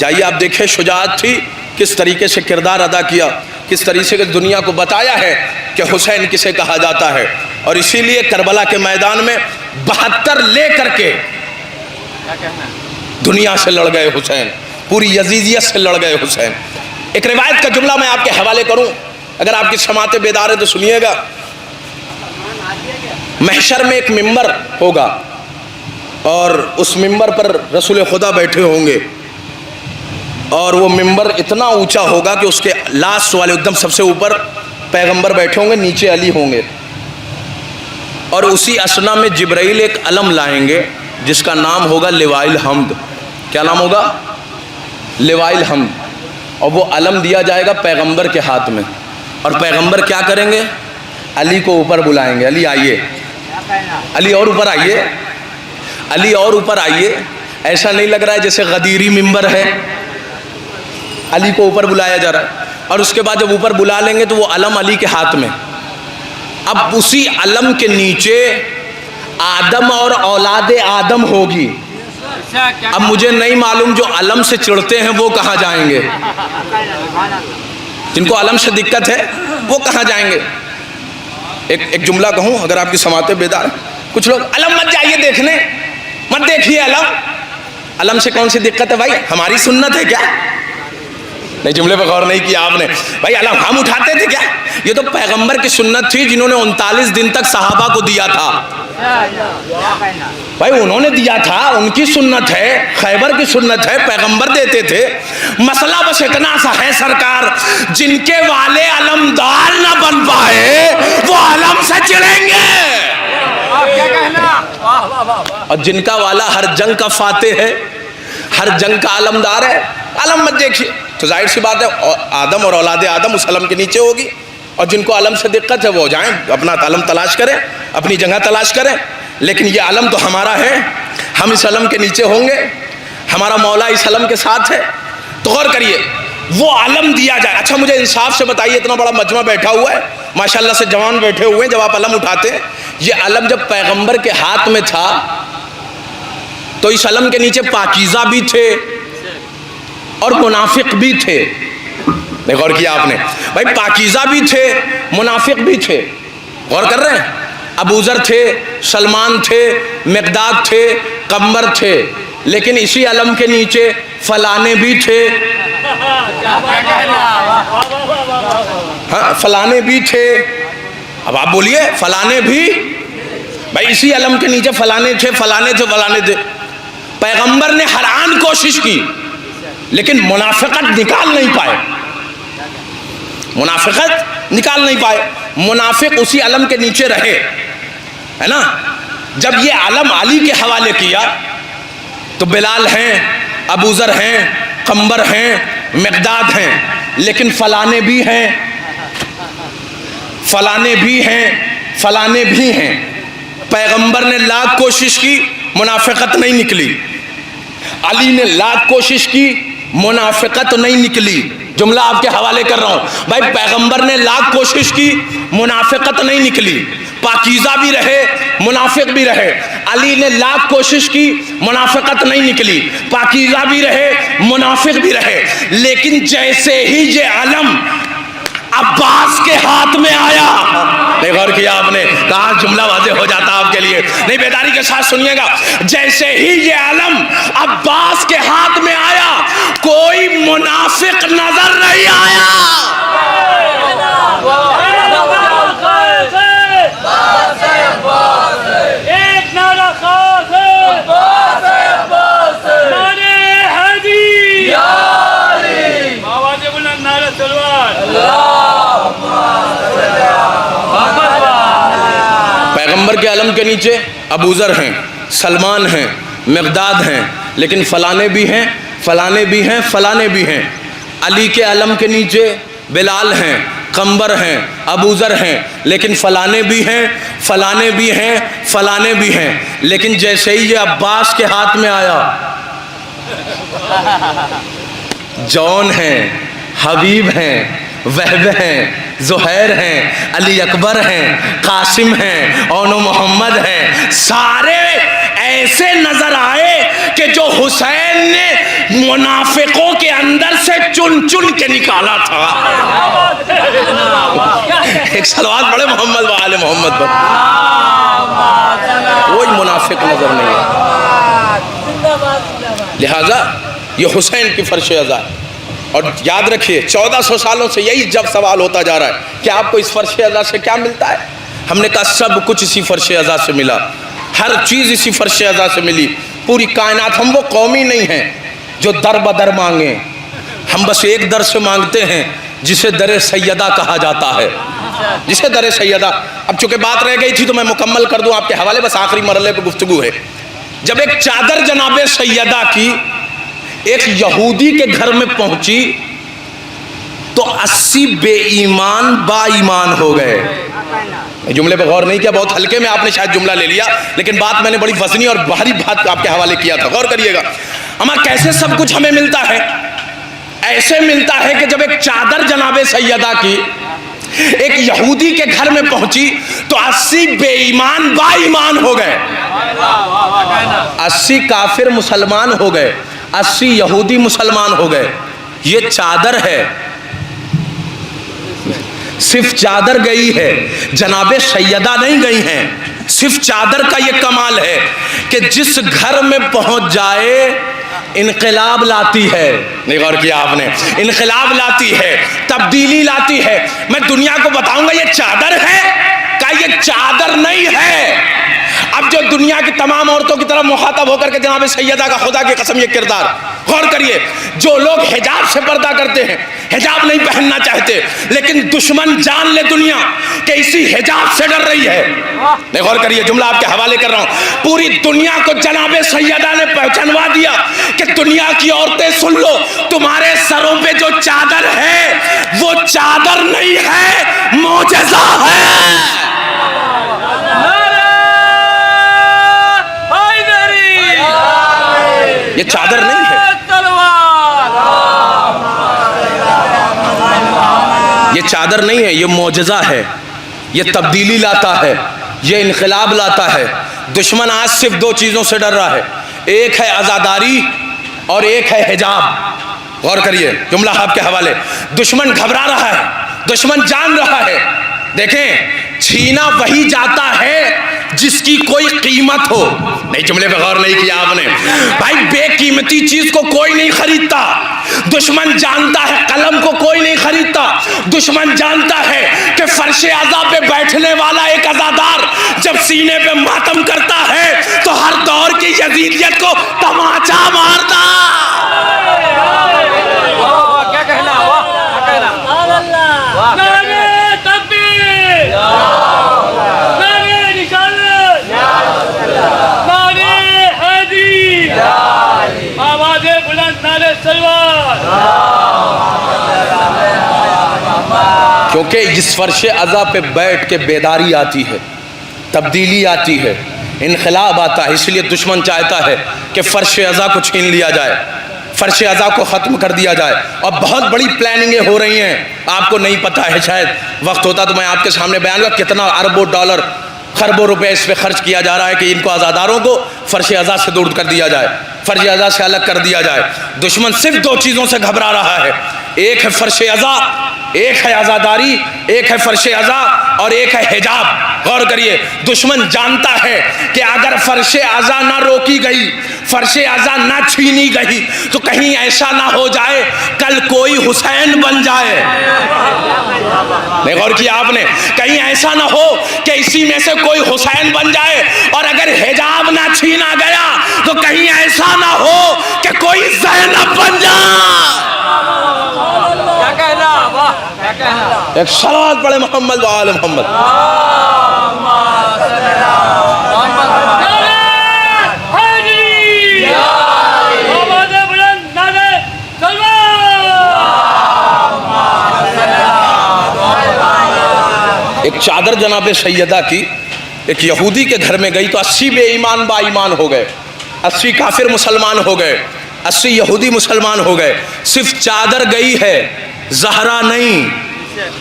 جائیے آپ دیکھیں شجاعت تھی، کس طریقے سے کردار ادا کیا، کس طریقے سے دنیا کو بتایا ہے کہ حسین کسے کہا جاتا ہے. اور اسی لیے کربلا کے میدان میں 72 لے کر کے دنیا سے لڑ گئے حسین، پوری یزیدیت سے لڑ گئے حسین. ایک روایت کا جملہ میں آپ کے حوالے کروں، اگر آپ کی سماعتیں بیدار ہیں تو سنیے گا. محشر میں ایک ممبر ہوگا اور اس ممبر پر رسول خدا بیٹھے ہوں گے، اور وہ ممبر اتنا اونچا ہوگا کہ اس کے لاسٹ والے ایک دم سب سے اوپر پیغمبر بیٹھے ہوں گے، نیچے علی ہوں گے. اور اسی اسنا میں جبرائیل ایک علم لائیں گے جس کا نام ہوگا لواء الحمد. کیا نام ہوگا؟ لواء الحمد. اور وہ علم دیا جائے گا پیغمبر کے ہاتھ میں، اور پیغمبر کیا کریں گے؟ علی کو اوپر بلائیں گے، علی آئیے، علی اور اوپر آئیے، علی اور اوپر آئیے. ایسا نہیں لگ رہا ہے جیسے غدیری ممبر ہے، علی کو اوپر بلایا جا رہا ہے. اور اس کے بعد جب اوپر بلا لیں گے تو وہ علم علی کے ہاتھ میں. اب اسی علم کے نیچے آدم اور اولاد آدم ہوگی. اب مجھے نہیں معلوم جو علم سے چڑھتے ہیں وہ کہاں جائیں گے، جن کو علم سے دقت ہے وہ کہاں جائیں گے. ایک جملہ کہوں اگر آپ کی سماعتیں بیدار ہیں، کچھ لوگ علم مت جائیے دیکھنے، مت دیکھیے علم سے کون سی دقت ہے بھائی؟ ہماری سنت ہے کیا؟ نہیں جملے پہ غور نہیں کیا آپ نے. بھائی علم ہم اٹھاتے تھے کیا؟ یہ تو پیغمبر کی سنت تھی جنہوں نے 39 دن تک صحابہ کو دیا تھا. بھائی انہوں نے دیا تھا، ان کی سنت ہے، خیبر کی سنت ہے، پیغمبر دیتے تھے. مسئلہ بس اتنا سا ہے سرکار، جن کے والے علمدار نہ بن پائے وہ علم سے چڑھیں گے، اور جن کا والا ہر جنگ کا فاتح ہے، ہر جنگ کا علمدار ہے، علم مت دیکھیے. تو ظاہر سی بات ہے آدم اور اولاد آدم اس علم کے نیچے ہوگی، اور جن کو علم سے دقت ہے وہ جائیں اپنا علم تلاش کریں، اپنی جگہ تلاش کریں. لیکن یہ علم تو ہمارا ہے، ہم اس علم کے نیچے ہوں گے، ہمارا مولا اس علم کے ساتھ ہے. تو غور کریے، وہ علم دیا جائے. اچھا مجھے انصاف سے بتائیے، اتنا بڑا مجمع بیٹھا ہوا ہے، ماشاءاللہ سے جوان بیٹھے ہوئے ہیں، جب آپ علم اٹھاتے ہیں، یہ علم جب پیغمبر کے ہاتھ میں تھا تو اس علم کے نیچے پاکیزہ بھی تھے اور منافق بھی تھے. غور کیا آپ نے؟ بھائی پاکیزہ بھی تھے، منافق بھی تھے. غور کر رہے ہیں؟ ابو ذر تھے، سلمان تھے، مقداد تھے، قمر تھے، لیکن اسی علم کے نیچے فلانے بھی تھے، ہاں فلانے بھی تھے. اب آپ بولیے فلانے بھی، بھائی اسی علم کے نیچے فلانے تھے فلانے تھے فلانے تھے. پیغمبر نے ہر آن کوشش کی لیکن منافقت نکال نہیں پائے، منافقت نکال نہیں پائے. منافق اسی علم کے نیچے رہے، ہے نا. جب یہ علم علی کے حوالے کیا تو بلال ہیں، ابو ذر ہیں، قمبر ہیں، مقداد ہیں، لیکن فلانے بھی ہیں، فلانے بھی ہیں، فلانے بھی ہیں. پیغمبر نے لاکھ کوشش کی، منافقت نہیں نکلی. علی نے لاکھ کوشش کی، منافقت نہیں نکلی. جملہ آپ کے حوالے کر رہا ہوں بھائی، پیغمبر نے لاکھ کوشش کی، منافقت نہیں نکلی. پاکیزہ بھی رہے، منافق بھی رہے. علی نے لاکھ کوشش کی، منافقت نہیں نکلی. پاکیزہ بھی رہے، منافق بھی رہے. لیکن جیسے ہی یہ علم عباس کے ہاتھ میں آیا، نہیں غور کیا آپ نے، کہاں جملہ واضح ہو جاتا آپ کے لیے. نہیں بیداری کے ساتھ سنیے گا. جیسے ہی یہ علم عباس کے ہاتھ میں آیا، کوئی منافق نظر نہیں آیا. ایک نعرہ خاص ہے، نعرہ حیدر، آواز بلند، نعرہ تلوار. پیغمبر کے علم کے نیچے ابو ذر ہیں، سلمان ہیں، مقداد ہیں، لیکن فلانے بھی ہیں، فلانے بھی ہیں، فلانے بھی ہیں. علی کے علم کے نیچے بلال ہیں، قمبر ہیں، ابو ذر ہیں، لیکن فلانے بھی ہیں، فلانے بھی ہیں، فلانے بھی ہیں. لیکن جیسے ہی یہ عباس کے ہاتھ میں آیا، جون ہیں، حبیب ہیں، وہب ہیں، زہیر ہیں، علی اکبر ہیں، قاسم ہیں، اونو محمد ہیں، سارے ایسے نظر آئے کہ جو حسین نے منافقوں کے اندر سے چن چن کے نکالا تھا. ایک صلوات پڑھے محمد و آل محمد پر. کوئی منافق نظر نہیں ہے. لہذا یہ حسین کی فرش ازا ہے. اور یاد رکھیے 1400 سالوں سے یہی جب سوال ہوتا جا رہا ہے کہ آپ کو اس فرش ازا سے کیا ملتا ہے. ہم نے کہا سب کچھ اسی فرش ازا سے ملا، ہر چیز اسی فرش ازا سے ملی. پوری کائنات، ہم وہ قومی نہیں ہیں جو در بدر مانگیں، ہم بس ایک در سے مانگتے ہیں جسے در سیدہ کہا جاتا ہے، جسے در سیدہ. اب چونکہ بات رہ گئی تھی تو میں مکمل کر دوں آپ کے حوالے، بس آخری مرحلے پہ گفتگو ہے. جب ایک چادر جناب سیدہ کی ایک یہودی کے گھر میں پہنچی تو 80 بے ایمان با ایمان ہو گئے. جملے پہ غور نہیں کیا، بہت ہلکے میں آپ نے شاید جملہ لے لیا، لیکن بات میں نے بڑی وزنی اور بھاری بات آپ کے حوالے کیا تھا. غور کریے گا. اما کیسے سب کچھ ہمیں ملتا ہے؟ ایسے ملتا ہے کہ جب ایک چادر جناب سیدہ کی ایک یہودی کے گھر میں پہنچی تو 80 بے ایمان با ایمان ہو گئے، 80 کافر مسلمان ہو گئے، 80 یہودی مسلمان ہو گئے. یہ چادر ہے، صرف چادر گئی ہے، جناب سیدہ نہیں گئی ہیں. صرف چادر کا یہ کمال ہے کہ جس گھر میں پہنچ جائے انقلاب لاتی ہے. نہیں غور کیا آپ نے؟ انقلاب لاتی ہے، تبدیلی لاتی ہے. میں دنیا کو بتاؤں گا یہ چادر ہے کہ یہ چادر نہیں ہے. اب جو دنیا کی تمام عورتوں کی طرف مخاطب ہو کر کے جناب سیدہ کا خدا کی قسم یہ کردار، غور کریے. جو لوگ حجاب سے پردہ کرتے ہیں، حجاب نہیں پہننا چاہتے، لیکن دشمن جان لے دنیا کہ اسی حجاب سے ڈر رہی ہے. نہیں غور کریے، جملہ آپ کے حوالے کر رہا ہوں. پوری دنیا کو جناب سیدہ نے پہچانوا دیا کہ دنیا کی عورتیں سن لو، تمہارے سروں پہ جو چادر ہے وہ چادر نہیں ہے، معجزہ ہے. یہ چادر نہیں ہے، یہ چادر نہیں ہے، یہ معجزہ ہے. یہ تبدیلی لاتا ہے، یہ انقلاب لاتا ہے. دشمن آج صرف دو چیزوں سے ڈر رہا ہے، ایک ہے عزاداری اور ایک ہے حجاب. غور کریے، جملہ آپ کے حوالے. دشمن گھبرا رہا ہے، دشمن جان رہا ہے. دیکھیں، چھینا وہی جاتا ہے جس کی کوئی قیمت ہو. نہیں جملے پہ غور نہیں کیا آپ نے بھائی. بے قیمتی چیز کو کوئی نہیں خریدتا. دشمن جانتا ہے قلم کو کوئی نہیں خریدتا. دشمن جانتا ہے کہ فرش عزا پہ بیٹھنے والا ایک عزادار جب سینے پہ ماتم کرتا ہے تو ہر دور کی یزیدیت کو تماچا مارتا. کیا کہنا نعرہ تکبیر، نعرہ رسالت، نعرہ حیدری، آواز بلند نعرہ سلوات. کیونکہ اس فرش عزا پہ بیٹھ کے بیداری آتی ہے، تبدیلی آتی ہے، انقلاب آتا ہے. اس لیے دشمن چاہتا ہے کہ فرش عزا کو چھین لیا جائے، فرش عزا کو ختم کر دیا جائے. اور بہت بڑی پلاننگیں ہو رہی ہیں. آپ کو نہیں پتہ ہے، شاید وقت ہوتا تو میں آپ کے سامنے بیان کروں کتنا اربوں ڈالر خربوں روپے اس پہ خرچ کیا جا رہا ہے کہ ان کو عزاداروں کو فرش عزا سے دور کر دیا جائے، فرش عزا سے الگ کر دیا جائے. دشمن صرف دو چیزوں سے گھبرا رہا ہے، ایک ہے فرش عزا، ایک ہے عزاداری، ایک ہے فرش عزا اور ایک ہے حجاب. غور کریے، دشمن جانتا ہے کہ اگر فرش عزا نہ روکی گئی، فرش عزا نہ چھینی گئی تو کہیں ایسا نہ ہو جائے کل کوئی حسین بن جائے. نہیں غور کیا آپ نے؟ کہیں ایسا نہ ہو کہ اسی میں سے کوئی حسین بن جائے. اور اگر حجاب نہ چھینا گیا تو کہیں ایسا نہ ہو کہ کوئی زینب بن جائے. ایک صلوات پڑھے محمد و آل محمد. نعرہ حیدری، آواز بلند نعرہ سلوات. ایک چادر جناب سیدہ کی ایک یہودی کے گھر میں گئی تو 80 بے ایمان با ایمان ہو گئے، 80 کافر مسلمان ہو گئے، 80 یہودی مسلمان ہو گئے. صرف چادر گئی ہے، زہرا نہیں.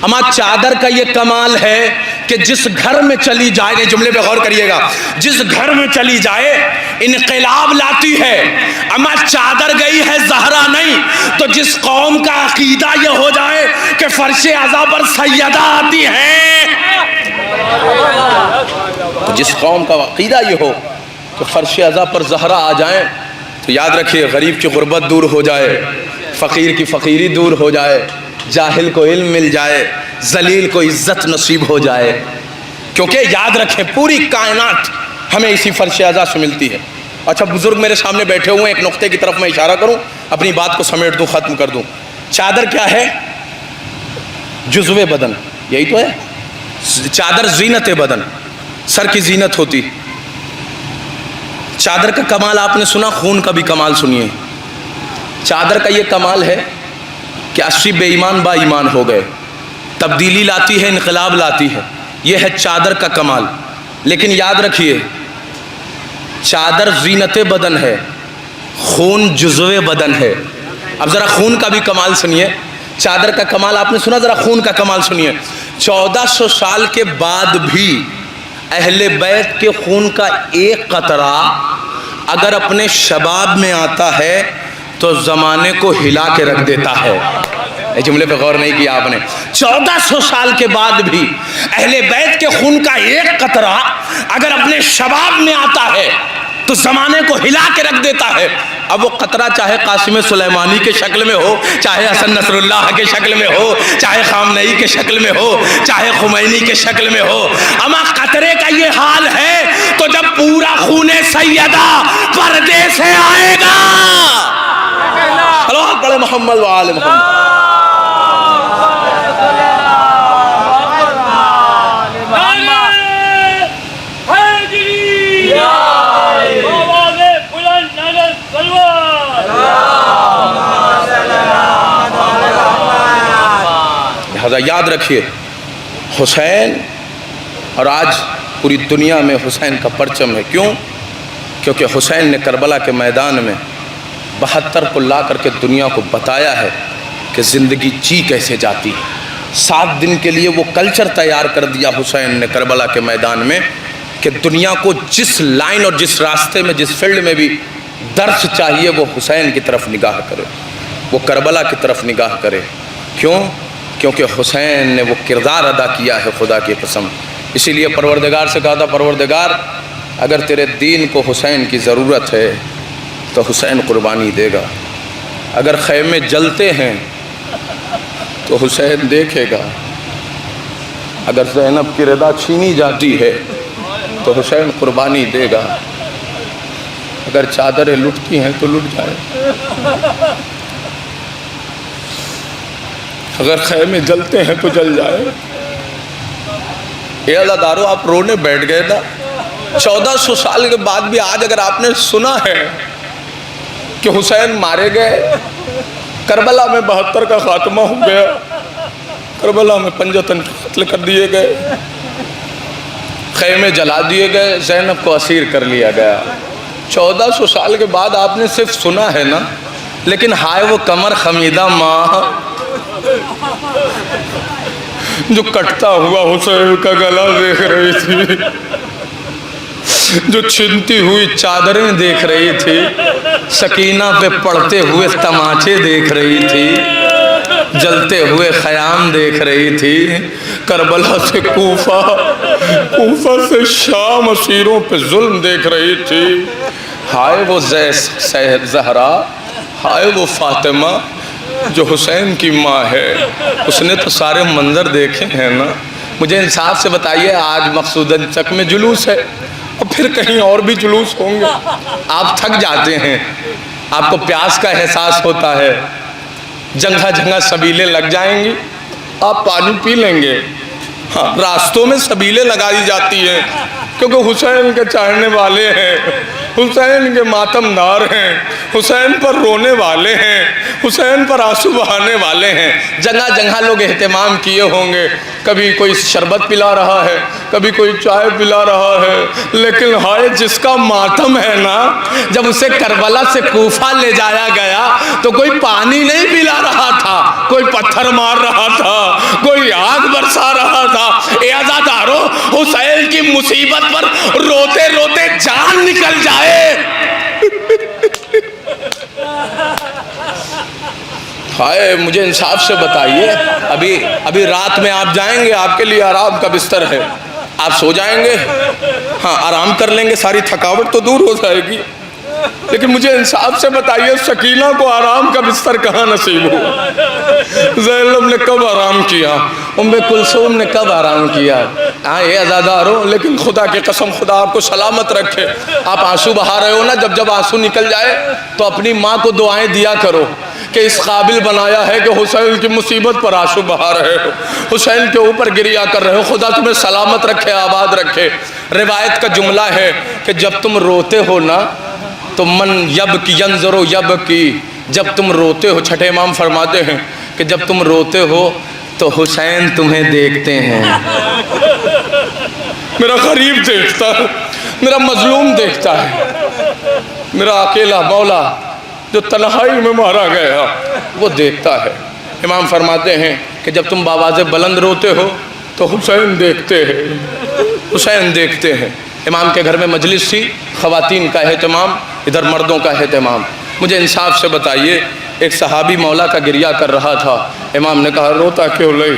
اما چادر کا یہ کمال ہے کہ جس گھر میں چلی جائے، جملے پہ غور کریے گا، جس گھر میں چلی جائے انقلاب لاتی ہے. اما چادر گئی ہے، زہرا نہیں. تو جس قوم کا عقیدہ یہ ہو جائے کہ فرش عزا پر سیدہ آتی ہے، تو جس قوم کا عقیدہ یہ ہو کہ فرش عزا پر زہرا آ جائیں تو یاد رکھیے غریب کی غربت دور ہو جائے، فقیر کی فقیری دور ہو جائے، جاہل کو علم مل جائے، ذلیل کو عزت نصیب ہو جائے. کیونکہ یاد رکھیں پوری کائنات ہمیں اسی فرش عزا سے ملتی ہے. اچھا بزرگ میرے سامنے بیٹھے ہوئے ہیں، ایک نقطے کی طرف میں اشارہ کروں، اپنی بات کو سمیٹ دوں، ختم کر دوں. چادر کیا ہے؟ جزو بدن، یہی تو ہے. چادر زینت بدن، سر کی زینت ہوتی. چادر کا کمال آپ نے سنا، خون کا بھی کمال سنیے. چادر کا یہ کمال ہے کہ 80 بے ایمان با ایمان ہو گئے، تبدیلی لاتی ہے، انقلاب لاتی ہے. یہ ہے چادر کا کمال. لیکن یاد رکھیے چادر زینت بدن ہے، خون جزو بدن ہے. اب ذرا خون کا بھی کمال سنیے. چادر کا کمال آپ نے سنا، ذرا خون کا کمال سنیے. 1400 سال کے بعد بھی اہل بیت کے خون کا ایک قطرہ اگر اپنے شباب میں آتا ہے تو زمانے کو ہلا کے رکھ دیتا ہے. اس جملے پہ غور نہیں کیا آپ نے؟ 1400 سال کے بعد بھی اہل بیت کے خون کا ایک قطرہ اگر اپنے شباب میں آتا ہے تو زمانے کو ہلا کے رکھ دیتا ہے. اب وہ قطرہ چاہے قاسم سلیمانی کے شکل میں ہو، چاہے حسن نصر اللہ کے شکل میں ہو، چاہے خامنئی کے شکل میں ہو، چاہے خمینی کے شکل میں ہو، اما قطرے کا یہ حال ہے تو جب پورا خون سیدہ پردے سے آئے گا. صلوات پڑھے محمد و آل محمد. لہذا یاد رکھیے حسین، اور آج پوری دنیا میں حسین کا پرچم ہے. کیوں؟ کیونکہ حسین نے کربلا کے میدان میں 72 کو لا کر کے دنیا کو بتایا ہے کہ زندگی جی کیسے جاتی ہے. 7 دن کے لیے وہ کلچر تیار کر دیا حسین نے کربلا کے میدان میں کہ دنیا کو جس لائن اور جس راستے میں، جس فیلڈ میں بھی درس چاہیے وہ حسین کی طرف نگاہ کرے، وہ کربلا کی طرف نگاہ کرے. کیوں؟ کیونکہ حسین نے وہ کردار ادا کیا ہے، خدا کی قسم اسی لیے پروردگار سے کہا تھا پروردگار اگر تیرے دین کو حسین کی ضرورت ہے تو حسین قربانی دے گا، اگر خیمے جلتے ہیں تو حسین دیکھے گا، اگر زینب کی رضا چھینی جاتی ہے تو حسین قربانی دے گا، اگر چادریں لٹتی ہیں تو لٹ جائے، اگر خیمے جلتے ہیں تو جل جائے۔ اے اللہ دارو آپ رونے بیٹھ گئے نا، 1400 سال کے بعد بھی آج اگر آپ نے سنا ہے کہ حسین مارے گئے، کربلا میں 72 کا خاتمہ ہو گیا، کربلا میں پنجتن قتل کر دیے گئے، خیمے جلا دیے گئے، زینب کو اسیر کر لیا گیا، 1400 سال کے بعد آپ نے صرف سنا ہے نا، لیکن ہائے وہ کمر خمیدہ ماں جو کٹتا ہوا حسین کا گلا دیکھ رہی تھی، جو چھنتی ہوئی چادریں دیکھ رہی تھی، سکینہ پہ پڑتے ہوئے تماچے دیکھ رہی تھی، جلتے ہوئے خیام دیکھ رہی تھی، کربلا سے کوفہ، کوفہ سے شام اسیروں پہ ظلم دیکھ رہی تھی، ہائے وہ زہرا، ہائے وہ فاطمہ جو حسین کی ماں ہے، اس نے تو سارے منظر دیکھے ہیں نا۔ مجھے انصاف سے بتائیے آج مقصوداً چک میں جلوس ہے اور پھر کہیں اور بھی جلوس ہوں گے، آپ تھک جاتے ہیں، آپ کو پیاس کا احساس ہوتا ہے، جگہ جگہ سبیلیں لگ جائیں گی، آپ پانی پی لیں گے، ہاں راستوں میں سبیلیں لگائی جاتی ہیں کیونکہ حسین کے چاہنے والے ہیں، حسین کے ماتم دار ہیں، حسین پر رونے والے ہیں، حسین پر آنسو بہانے والے ہیں، جگہ جگہ لوگ اہتمام کیے ہوں گے، کبھی کوئی شربت پلا رہا ہے، کبھی کوئی چائے پلا رہا ہے، لیکن ہائے جس کا ماتم ہے نا، جب اسے کربلا سے کوفہ لے جایا گیا تو کوئی پانی نہیں پلا رہا تھا، کوئی پتھر مار رہا تھا، کوئی آگ برسا رہا تھا۔ اے عزادارو حسین کی مصیبت پر روتے روتے جان نکل جائے، ہائے مجھے انصاف سے بتائیے، ابھی رات میں آپ جائیں گے، آپ کے لیے آرام کا بستر ہے، آپ سو جائیں گے، ہاں آرام کر لیں گے، ساری تھکاوٹ تو دور ہو جائے گی، لیکن مجھے انصاف سے بتائیے سکینہ کو آرام کا بستر کہاں نصیب ہوا؟ زینب نے کب آرام کیا؟ ام کلثوم نے کب آرام کیا؟ ہاں یہ عزادارو، لیکن خدا کی قسم خدا آپ کو سلامت رکھے، آپ آنسو بہا رہے ہو نا، جب آنسو نکل جائے تو اپنی ماں کو دعائیں دیا کرو کہ اس قابل بنایا ہے کہ حسین کی مصیبت پر آنسو بہا رہے ہو، حسین کے اوپر گریا کر رہے ہو، خدا تمہیں سلامت رکھے، آباد رکھے۔ روایت کا جملہ ہے کہ جب تم روتے ہو نا تو من یبکی ینظرو یبکی، جب تم روتے ہو، چھٹے امام فرماتے ہیں کہ جب تم روتے ہو تو حسین تمہیں دیکھتے ہیں، میرا غریب دیکھتا ہے، میرا مظلوم دیکھتا ہے، میرا اکیلا مولا جو تنہائی میں مارا گیا وہ دیکھتا ہے۔ امام فرماتے ہیں کہ جب تم بآواز بلند روتے ہو تو حسین دیکھتے ہیں، حسین دیکھتے ہیں۔ امام کے گھر میں مجلس تھی، خواتین کا اہتمام، ادھر مردوں کا اہتمام۔ مجھے انصاف سے بتائیے ایک صحابی مولا کا گریہ کر رہا تھا، امام نے کہا روتا کیوں نہیں؟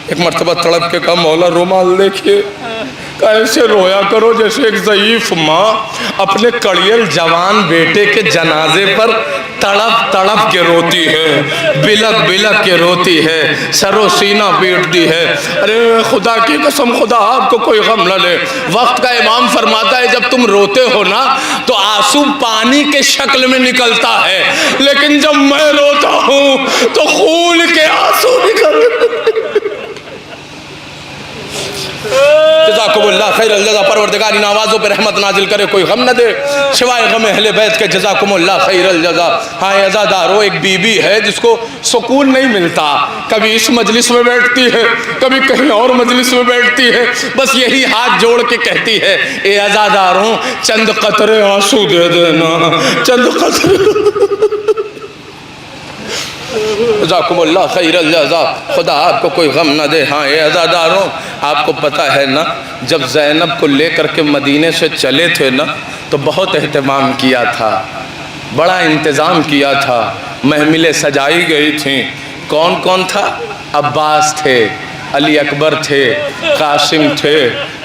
ایک مرتبہ تڑپ کے کہا مولا رومال دیکھیے، کہا ایسے رویا کرو جیسے ایک ضعیف ماں اپنے کڑیل جوان بیٹے کے جنازے پر تڑپ تڑپ کے روتی ہے، بلک بلک کے روتی ہے، سر و سینہ پیٹتی ہے۔ ارے خدا کی قسم خدا آپ کو کوئی غم نہ لے، وقت کا امام فرماتا ہے جب تم روتے ہو نا تو آنسو پانی کے شکل میں نکلتا ہے، لیکن جب میں روتا ہوں تو خون کے آنسو نکلتے۔ جزاکم اللہ خیر الجزا، پروردگار ان آوازوں پہ رحمت نازل کرے، کوئی غم نہ دے سوائے غم اہل بیت کے، جزاکم اللہ خیر الجزا۔ ہاں عزادارو ایک بی بی ہے جس کو سکون نہیں ملتا، کبھی اس مجلس میں بیٹھتی ہے، کبھی کہیں اور مجلس میں بیٹھتی ہے، بس یہی ہاتھ جوڑ کے کہتی ہے اے عزادارو چند قطرے آنسو دے دینا، چند قطرے۔ جزاکم اللہ خیر الجزا، خدا آپ کو کوئی غم نہ دے۔ ہاں اے عزاداروں آپ کو پتہ ہے نا جب زینب کو لے کر کے مدینے سے چلے تھے نا تو بہت اہتمام کیا تھا، بڑا انتظام کیا تھا، محملیں سجائی گئی تھیں۔ کون کون تھا؟ عباس تھے، علی اکبر تھے، قاسم تھے،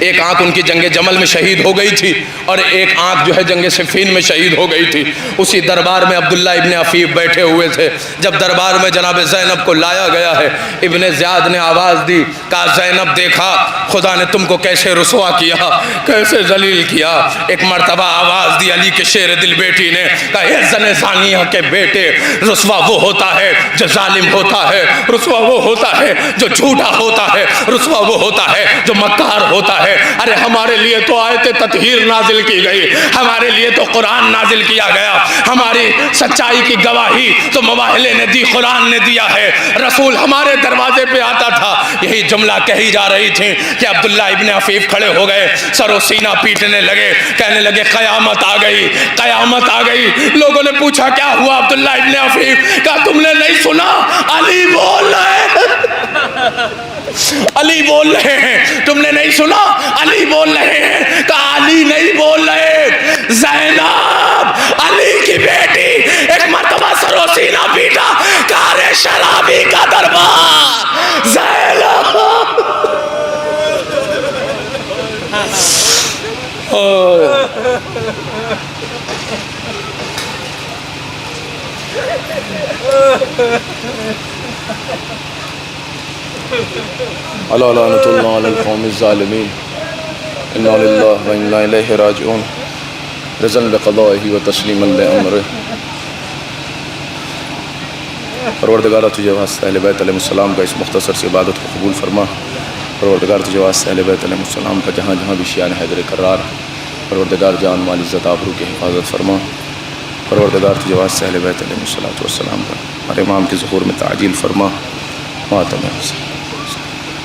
ایک آنکھ ان کی جنگ جمل میں شہید ہو گئی تھی اور ایک آنکھ جو ہے جنگ صفین میں شہید ہو گئی تھی۔ اسی دربار میں عبداللہ ابن عفیف بیٹھے ہوئے تھے۔ جب دربار میں جناب زینب کو لایا گیا ہے، ابن زیاد نے آواز دی، کہا زینب دیکھا خدا نے تم کو کیسے رسوا کیا، کیسے ذلیل کیا۔ ایک مرتبہ آواز دی علی کے شیر دل بیٹی نے، کہا اے زن زانیہ کے بیٹے، رسوا وہ ہوتا ہے جو ظالم ہوتا ہے، رسوا وہ ہوتا ہے جو جھوٹا ہوتا ہے، رسوا وہ ہوتا ہے جو مکار ہوتا ہے۔ ارے ہمارے لیے تو آیت تطہیر نازل کی گئی، ہمارے لیے تو قرآن نازل کیا گیا، ہماری سچائی کی گواہی تو مواہلے نے دی، قرآن نے دیا ہے۔ رسول ہمارے دروازے پہ آتا تھا، یہی جملہ کہی جا رہی تھی کہ عبداللہ ابن عفیف کھڑے ہو گئے، سر و سینہ پیٹنے لگے، کہنے لگے قیامت آ گئی، قیامت آ گئی۔ لوگوں نے پوچھا کیا ہوا عبداللہ ابن عفیف؟ کہا تم نے نہیں سنا، علی بول رہے ہیں، علی بول رہے ہیں، تم نے نہیں سنا، علی بول رہے ہیں۔ کہا علی نہیں بول رہے، زینب علی کی بیٹی۔ ایک مرتبہ سر و سینہ پیٹا، کار شرابی کا دربار، زینب۔ الا لعنۃ اللہ علی القوم الظالمین، انا للہ و انا الیہ راجعون، رضا بقضائہ و تسلیما لامرہ۔ پروردگارہ تجھے واسطہ اہل بیت علیہ السلام کا اس مختصر سی عبادت کو قبول فرما۔ پروردگار تجھے واسطہ اہل بیت علیہ السلام کا جہاں جہاں بھی شیعہ حیدر قرار، پروردگار جان مال عزت آبرو کی حفاظت فرما۔ پروردگار تجھے واسطہ اہل بیت علیہ السلام کا ہر امام کے ظہور میں تعجیل فرما۔ ماتم حسین۔